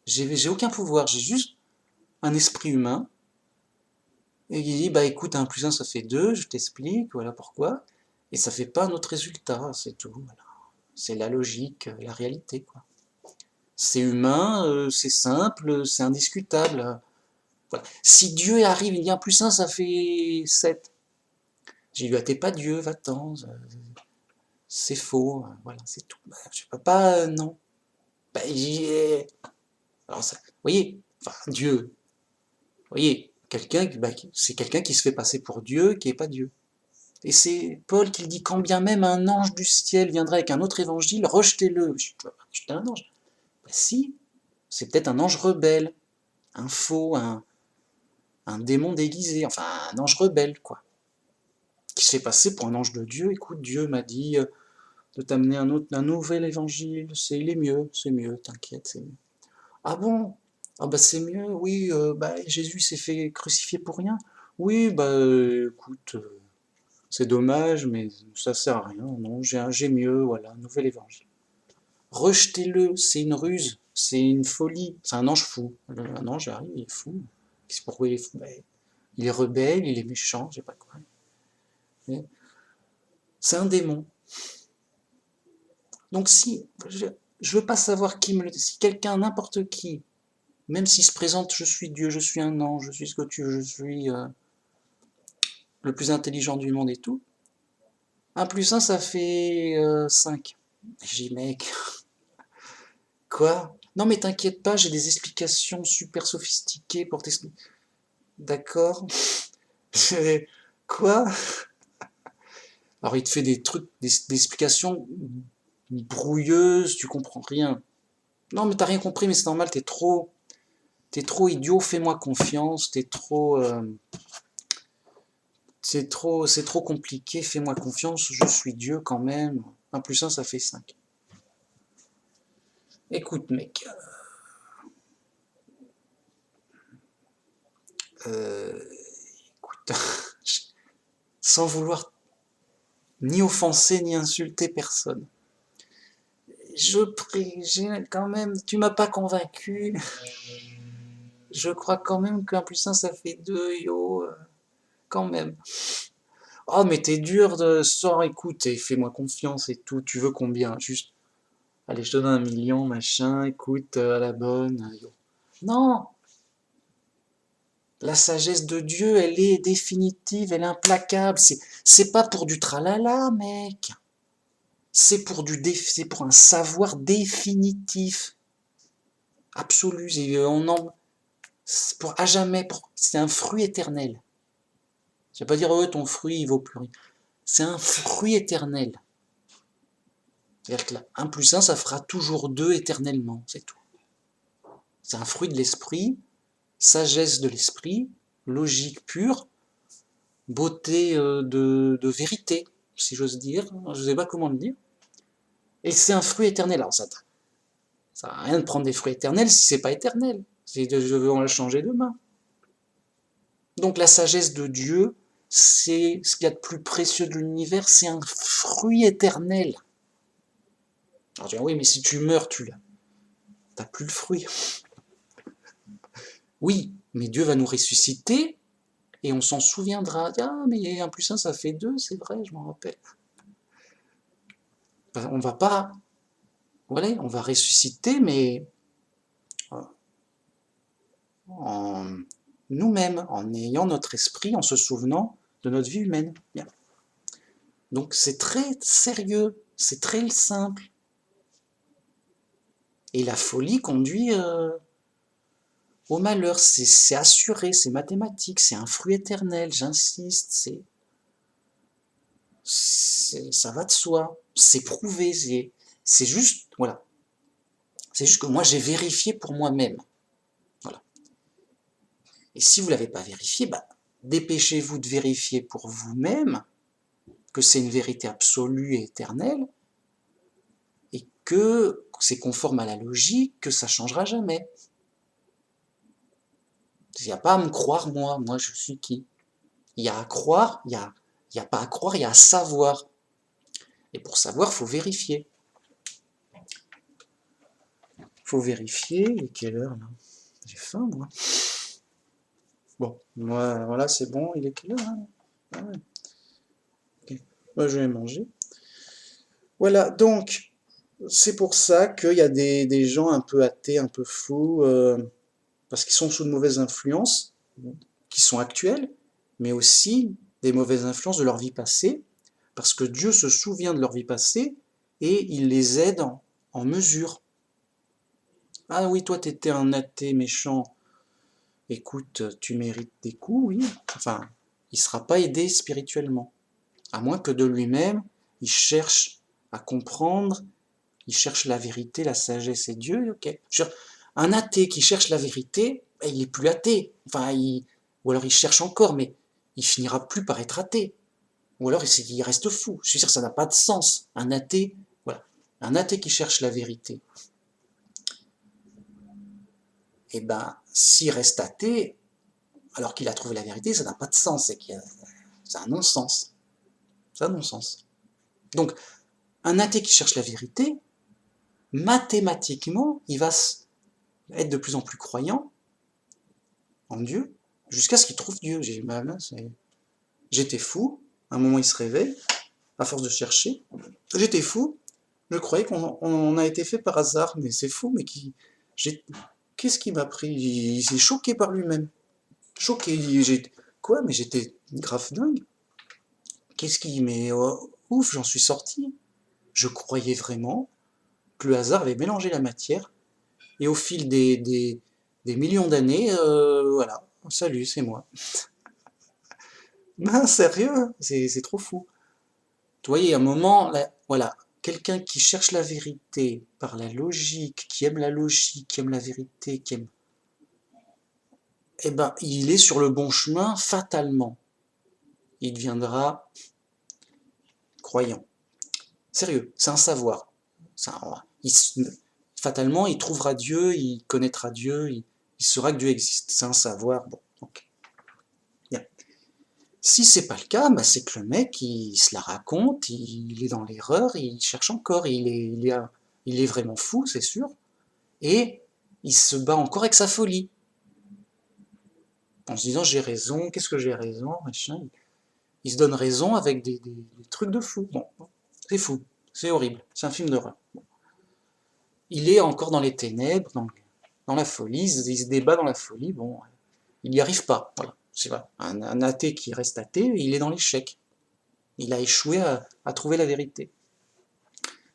J'ai aucun pouvoir, j'ai juste un esprit humain. Et qui dit, bah écoute, 1 plus 1 ça fait 2, je t'explique, voilà pourquoi. Et ça fait pas un autre résultat, c'est tout. Voilà. C'est la logique, la réalité, quoi. C'est humain, c'est simple, c'est indiscutable. Voilà. Si Dieu arrive, il dit 1 plus 1 ça fait 7. J'ai dit, ah, t'es pas Dieu, va-t'en, c'est faux, voilà, c'est tout. Bah, je peux pas, non. Bah, alors ça, vous voyez, enfin, Dieu, vous voyez, bah, c'est quelqu'un qui se fait passer pour Dieu, qui est pas Dieu. Et c'est Paul qui dit, quand bien même un ange du ciel viendrait avec un autre évangile, rejetez-le. Je peux pas rejeter un ange. Bah, si, c'est peut-être un ange rebelle, un faux, un démon déguisé, enfin un ange rebelle, quoi. Qui se fait passer pour un ange de Dieu. Écoute, Dieu m'a dit de t'amener un nouvel évangile, il est mieux, c'est mieux, t'inquiète, c'est mieux. Ah bon? Ah bah c'est mieux, oui, bah Jésus s'est fait crucifier pour rien. Oui, bah écoute, c'est dommage, mais ça sert à rien. Non, j'ai mieux, voilà, nouvel évangile. Rejetez-le, c'est une ruse, c'est une folie, c'est un ange fou. Un ange arrive, il est fou. C'est pourquoi il est fou? Ben, il est rebelle, il est méchant, je sais pas quoi. Mais c'est un démon. Donc si, je veux pas savoir qui me le dit, si quelqu'un, n'importe qui, même s'il se présente, je suis Dieu, je suis un ange, je suis ce que tu veux, je suis le plus intelligent du monde et tout, 1 plus 1, ça fait 5. J'ai dit, mec, quoi? Non mais t'inquiète pas, j'ai des explications super sophistiquées pour t'expliquer. D'accord? Quoi? Alors il te fait des trucs, des explications brouilleuses, tu comprends rien. Non mais t'as rien compris, mais c'est normal, t'es trop idiot, fais-moi confiance, c'est trop compliqué, fais-moi confiance, je suis Dieu quand même. 1 plus 1, ça fait 5. Écoute mec, euh, écoute, sans vouloir ni offenser ni insulter personne. Je prie, quand même, tu m'as pas convaincu. Je crois quand même qu'un plus un ça fait 2, yo, quand même. Oh, mais t'es dur de sort, écoute, et fais-moi confiance et tout. Tu veux combien? Juste, allez, je te donne 1 million, machin, écoute, à la bonne, yo. Non, la sagesse de Dieu, elle est définitive, elle est implacable. C'est pas pour du tralala, mec. C'est pour un savoir définitif, absolu. C'est pour à jamais. C'est un fruit éternel. Ça veut pas dire, oh, ton fruit, il vaut plus rien. C'est un fruit éternel. C'est-à-dire que là, 1 plus 1, ça fera toujours 2 éternellement, c'est tout. C'est un fruit de l'esprit, sagesse de l'esprit, logique pure, beauté de vérité, si j'ose dire. Je ne sais pas comment le dire. Et c'est un fruit éternel. Alors ça n'a rien de prendre des fruits éternels si c'est pas éternel. Je veux en le changer demain. Donc la sagesse de Dieu, c'est ce qu'il y a de plus précieux de l'univers, c'est un fruit éternel. Alors tu dis, oui, mais si tu meurs, tu n'as plus le fruit. Oui, mais Dieu va nous ressusciter et on s'en souviendra. Ah, mais 1 plus 1, ça fait 2, c'est vrai, je m'en rappelle. On va pas, voilà, on va ressusciter, mais en nous-mêmes, en ayant notre esprit, en se souvenant de notre vie humaine. Bien. Donc c'est très sérieux, c'est très simple. Et la folie conduit au malheur, c'est assuré, c'est mathématique, c'est un fruit éternel, j'insiste, ça va de soi, c'est prouvé, c'est juste, voilà. C'est juste que moi j'ai vérifié pour moi-même. Voilà. Et si vous ne l'avez pas vérifié, bah, dépêchez-vous de vérifier pour vous-même que c'est une vérité absolue et éternelle, et que c'est conforme à la logique, que ça ne changera jamais. Il n'y a pas à me croire moi je suis qui? Il y a à croire, il y a pas à croire, il y a à savoir. Et pour savoir, il faut vérifier. Il faut vérifier, il est quelle heure là? J'ai faim moi. Bon, voilà, c'est bon, il est quelle heure là? Ah ouais. Okay. Moi, je vais manger. Voilà, donc, c'est pour ça qu'il y a des gens un peu athées, un peu fous, parce qu'ils sont sous de mauvaises influences, qui sont actuelles, mais aussi des mauvaises influences de leur vie passée, parce que Dieu se souvient de leur vie passée et il les aide en mesure. Ah oui, toi t'étais un athée méchant, écoute, tu mérites des coups, oui. Enfin, il ne sera pas aidé spirituellement, à moins que de lui-même, il cherche à comprendre, il cherche la vérité, la sagesse et Dieu, ok. Un athée qui cherche la vérité, il est plus athée. Enfin, ou alors il cherche encore, mais il finira plus par être athée. Ou alors il reste fou. Je suis sûr que ça n'a pas de sens. Un athée, voilà. Un athée qui cherche la vérité. et ben, s'il reste athée, alors qu'il a trouvé la vérité, ça n'a pas de sens, c'est un non-sens. C'est un non-sens. Donc, un athée qui cherche la vérité, mathématiquement, il va être de plus en plus croyant en Dieu, jusqu'à ce qu'il trouve Dieu. J'étais fou, à un moment il se réveille, à force de chercher, j'étais fou, je croyais qu'on a été fait par hasard, mais c'est fou, mais qu'est-ce qui m'a pris? Il s'est choqué par lui-même. Choqué, quoi? Mais j'étais grave dingue. Qu'est-ce qui... Mais ouf, j'en suis sorti. Je croyais vraiment que le hasard avait mélangé la matière, et au fil des millions d'années, voilà, salut, c'est moi. Ben, sérieux, c'est trop fou. Tu vois, il y a un moment, là, voilà, quelqu'un qui cherche la vérité par la logique, qui aime la logique, qui aime la vérité, qui aime... Eh ben, il est sur le bon chemin fatalement. Il deviendra croyant. Sérieux, c'est un savoir. Fatalement, il trouvera Dieu, il connaîtra Dieu, il saura que Dieu existe. C'est un savoir. Bon, ok. Bien. Si c'est pas le cas, bah c'est que le mec, il se la raconte, il est dans l'erreur, il cherche encore, il est vraiment fou, c'est sûr, et il se bat encore avec sa folie, en se disant j'ai raison, qu'est-ce que j'ai raison, machin. Il se donne raison avec des trucs de fou. Bon, c'est fou, c'est horrible, c'est un film d'horreur. Bon. Il est encore dans les ténèbres, dans la folie, il se débat dans la folie, bon, il n'y arrive pas, voilà. C'est vrai. Un athée qui reste athée, il est dans l'échec. Il a échoué à trouver la vérité.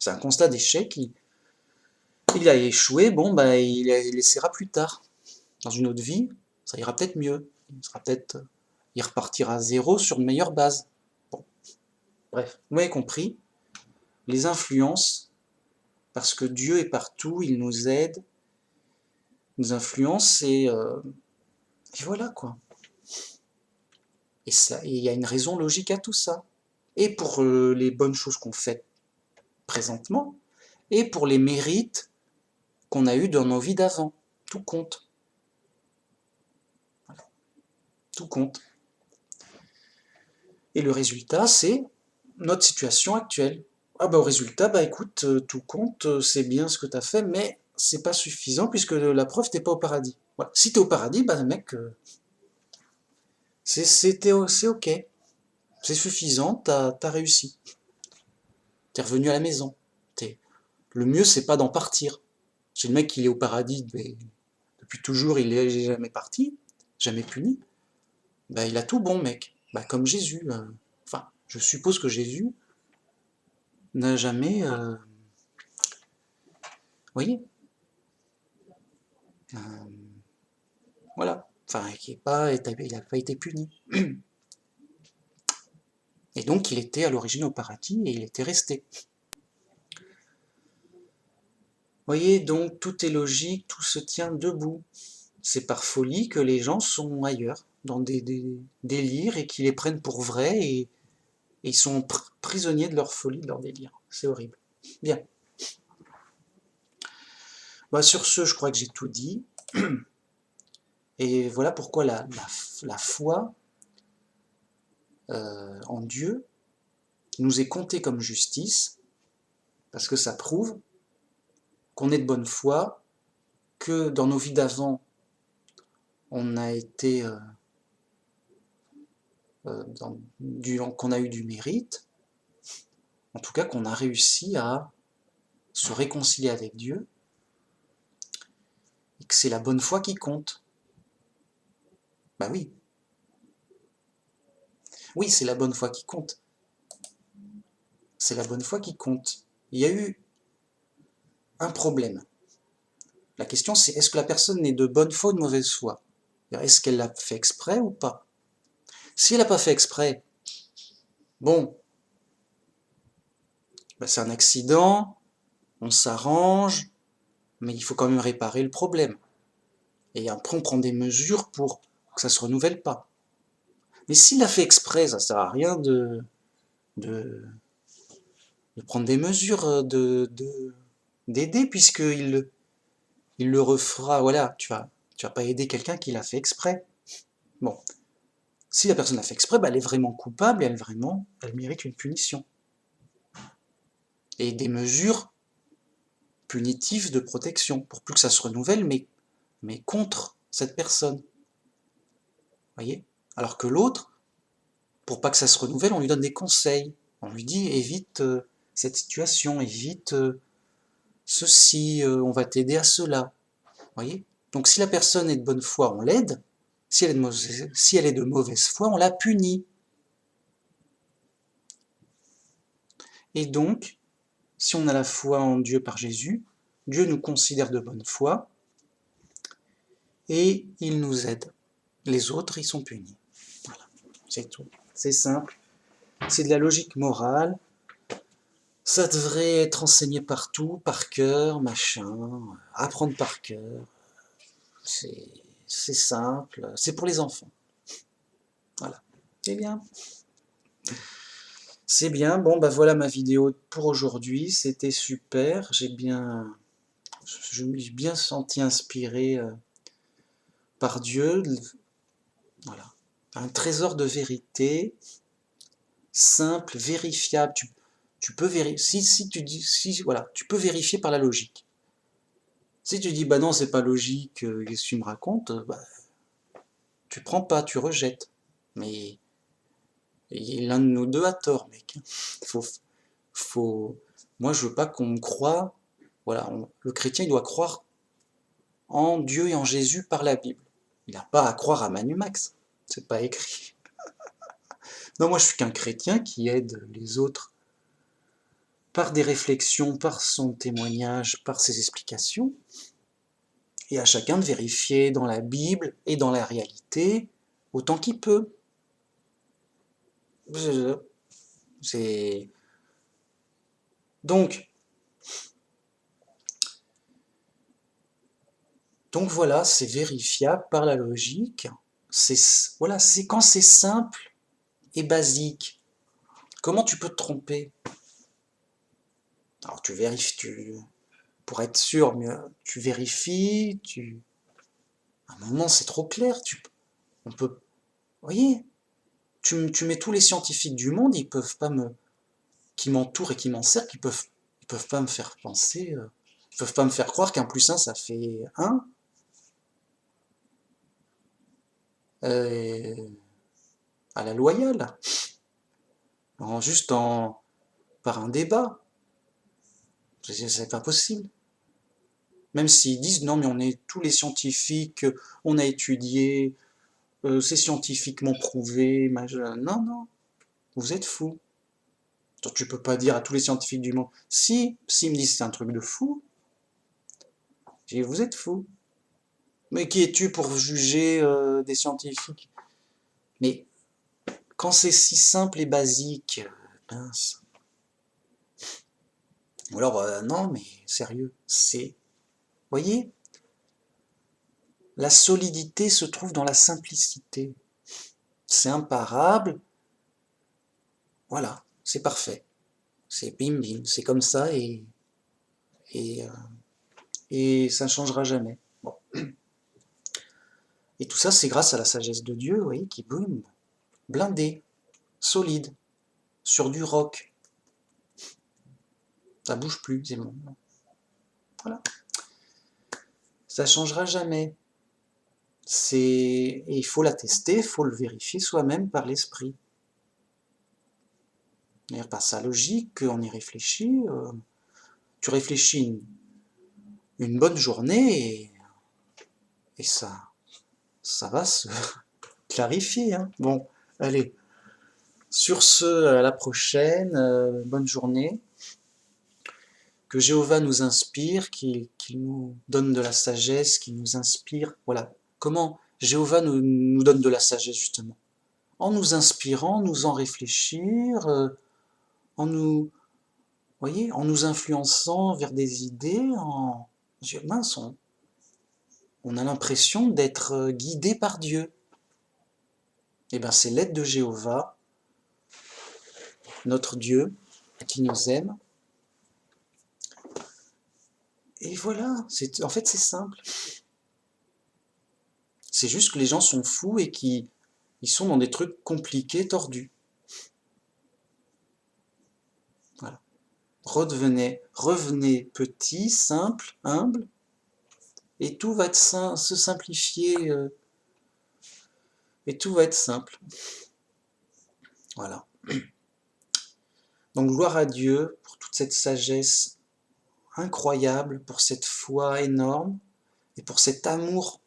C'est un constat d'échec, il a échoué, bon, bah, il essaiera plus tard. Dans une autre vie, ça ira peut-être mieux. Il repartira à zéro sur une meilleure base. Bon, bref, vous m'avez compris, les influences, parce que Dieu est partout, il nous aide, nous influence, et voilà quoi. Et il y a une raison logique à tout ça. Et pour les bonnes choses qu'on fait présentement, et pour les mérites qu'on a eus dans nos vies d'avant. Tout compte. Voilà. Tout compte. Et le résultat, c'est notre situation actuelle. Ah bah au résultat, bah écoute, tout compte, c'est bien ce que tu as fait, mais c'est pas suffisant puisque la preuve, t'es pas au paradis. Voilà. Si t'es au paradis, bah mec, c'est ok. C'est suffisant, t'as réussi. T'es revenu à la maison. Le mieux, c'est pas d'en partir. C'est le mec, il est au paradis, mais depuis toujours, il est jamais parti, jamais puni. Bah il a tout bon, mec. Bah comme Jésus. Enfin, je suppose que Jésus n'a jamais... vous voyez, voilà. Enfin, il n'a pas été puni. Et donc, il était à l'origine au paradis et il était resté. Vous voyez, donc tout est logique, tout se tient debout. C'est par folie que les gens sont ailleurs, dans des délires et qui les prennent pour vrais et ils sont prisonniers de leur folie, de leur délire. C'est horrible. Bien. Bah, sur ce, je crois que j'ai tout dit. Et voilà pourquoi la foi en Dieu nous est comptée comme justice, parce que ça prouve qu'on est de bonne foi, que dans nos vies d'avant, on a été, qu'on a eu du mérite, en tout cas qu'on a réussi à se réconcilier avec Dieu, et que c'est la bonne foi qui compte. Bah oui, oui, c'est la bonne foi qui compte. C'est la bonne foi qui compte. Il y a eu un problème. La question c'est, est-ce que la personne est de bonne foi ou de mauvaise foi? Est-ce qu'elle l'a fait exprès ou pas? Si elle n'a pas fait exprès, bon, bah c'est un accident, on s'arrange, mais il faut quand même réparer le problème. Et après, on prend des mesures pour que ça ne se renouvelle pas. Mais s'il l'a fait exprès, ça ne sert à rien de, de prendre des mesures, d'aider, puisqu'il il le refera, voilà, tu vois. Tu vas pas aider quelqu'un qui l'a fait exprès. Bon, si la personne l'a fait exprès, bah, elle est vraiment coupable et elle mérite une punition. Et des mesures punitives de protection, pour plus que ça se renouvelle, mais contre cette personne. Voyez? Alors que l'autre, pour pas que ça se renouvelle, on lui donne des conseils. On lui dit évite cette situation, évite ceci, on va t'aider à cela. Voyez? Donc si la personne est de bonne foi, on l'aide. Si elle est de mauvaise foi, on la punit. Et donc, si on a la foi en Dieu par Jésus, Dieu nous considère de bonne foi et il nous aide. Les autres, ils sont punis. Voilà, c'est tout. C'est simple. C'est de la logique morale. Ça devrait être enseigné partout, par cœur, machin, apprendre par cœur. C'est simple, c'est pour les enfants. Voilà. C'est bien. C'est bien. Bon, bah voilà ma vidéo pour aujourd'hui. C'était super. Je me suis bien senti inspiré par Dieu. Voilà. Un trésor de vérité, simple, vérifiable. Tu peux vérifier. Si tu dis, si, voilà, tu peux vérifier par la logique. Si tu dis, bah non, c'est pas logique, qu'est-ce que tu me racontes, bah, tu prends pas, tu rejettes. Mais l'un de nous deux a tort, mec. Faut, faut... Moi, je veux pas qu'on me croie. Voilà, le chrétien, il doit croire en Dieu et en Jésus par la Bible. Il n'a pas à croire à Manu Max. C'est pas écrit. Non, moi, je suis qu'un chrétien qui aide les autres par des réflexions, par son témoignage, par ses explications, et à chacun de vérifier dans la Bible et dans la réalité autant qu'il peut. C'est donc voilà, c'est vérifiable par la logique. C'est voilà, c'est quand c'est simple et basique. Comment tu peux te tromper? Alors tu vérifies, pour être sûr, mais tu vérifies, à un moment c'est trop clair, on peut, vous voyez, tu mets tous les scientifiques du monde, ils peuvent pas qui m'entourent et qui m'encerclent, ils peuvent pas me faire penser, ils peuvent pas me faire croire qu'un plus un ça fait un, à la loyale, juste par un débat, c'est pas possible. Même s'ils disent non mais on est tous les scientifiques, on a étudié, c'est scientifiquement prouvé, non, non, vous êtes fous. Tu peux pas dire à tous les scientifiques du monde, si ils me disent c'est un truc de fou, je dis vous êtes fous. Mais qui es-tu pour juger des scientifiques? Mais quand c'est si simple et basique, mince. Ou alors, non, mais sérieux, voyez, la solidité se trouve dans la simplicité. C'est imparable, voilà, c'est parfait. C'est bim bim, c'est comme ça et, euh, et ça ne changera jamais. Bon. Et tout ça, c'est grâce à la sagesse de Dieu, vous voyez, qui boum, blindé, solide, sur du roc. Ça bouge plus, c'est bon. Voilà. Ça changera jamais. Et il faut la tester, il faut le vérifier soi-même par l'esprit. Par sa logique, on y réfléchit. Tu réfléchis une bonne journée et ça va se clarifier. Hein. Bon, allez. Sur ce, à la prochaine. Bonne journée. Que Jéhovah nous inspire, qu'il nous donne de la sagesse, qu'il nous inspire. Voilà. Comment Jéhovah nous donne de la sagesse, justement? En nous inspirant, nous faisant réfléchir, en nous, voyez, en nous influençant vers des idées, mince, on a l'impression d'être guidé par Dieu. Et bien c'est l'aide de Jéhovah, notre Dieu, qui nous aime. Et voilà, en fait c'est simple. C'est juste que les gens sont fous et qu'ils sont dans des trucs compliqués, tordus. Voilà. Revenez petit, simple, humble, et tout va se simplifier, et tout va être simple. Voilà. Donc gloire à Dieu pour toute cette sagesse incroyable, pour cette foi énorme, et pour cet amour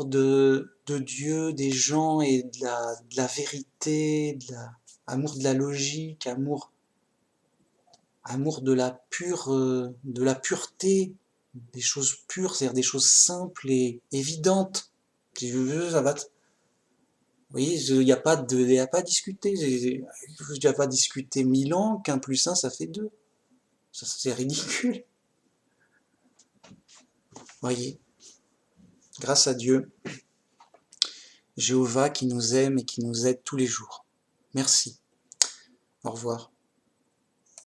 de Dieu, des gens et de la vérité, amour de la logique, amour de la pureté, des choses pures, c'est-à-dire des choses simples et évidentes. Si je veux, ça va. Vous voyez, il n'y a pas à discuter. Il n'y a pas discuter 1000 ans, qu'un plus un, ça fait deux. Ça, c'est ridicule. Vous voyez, grâce à Dieu, Jéhovah qui nous aime et qui nous aide tous les jours. Merci. Au revoir.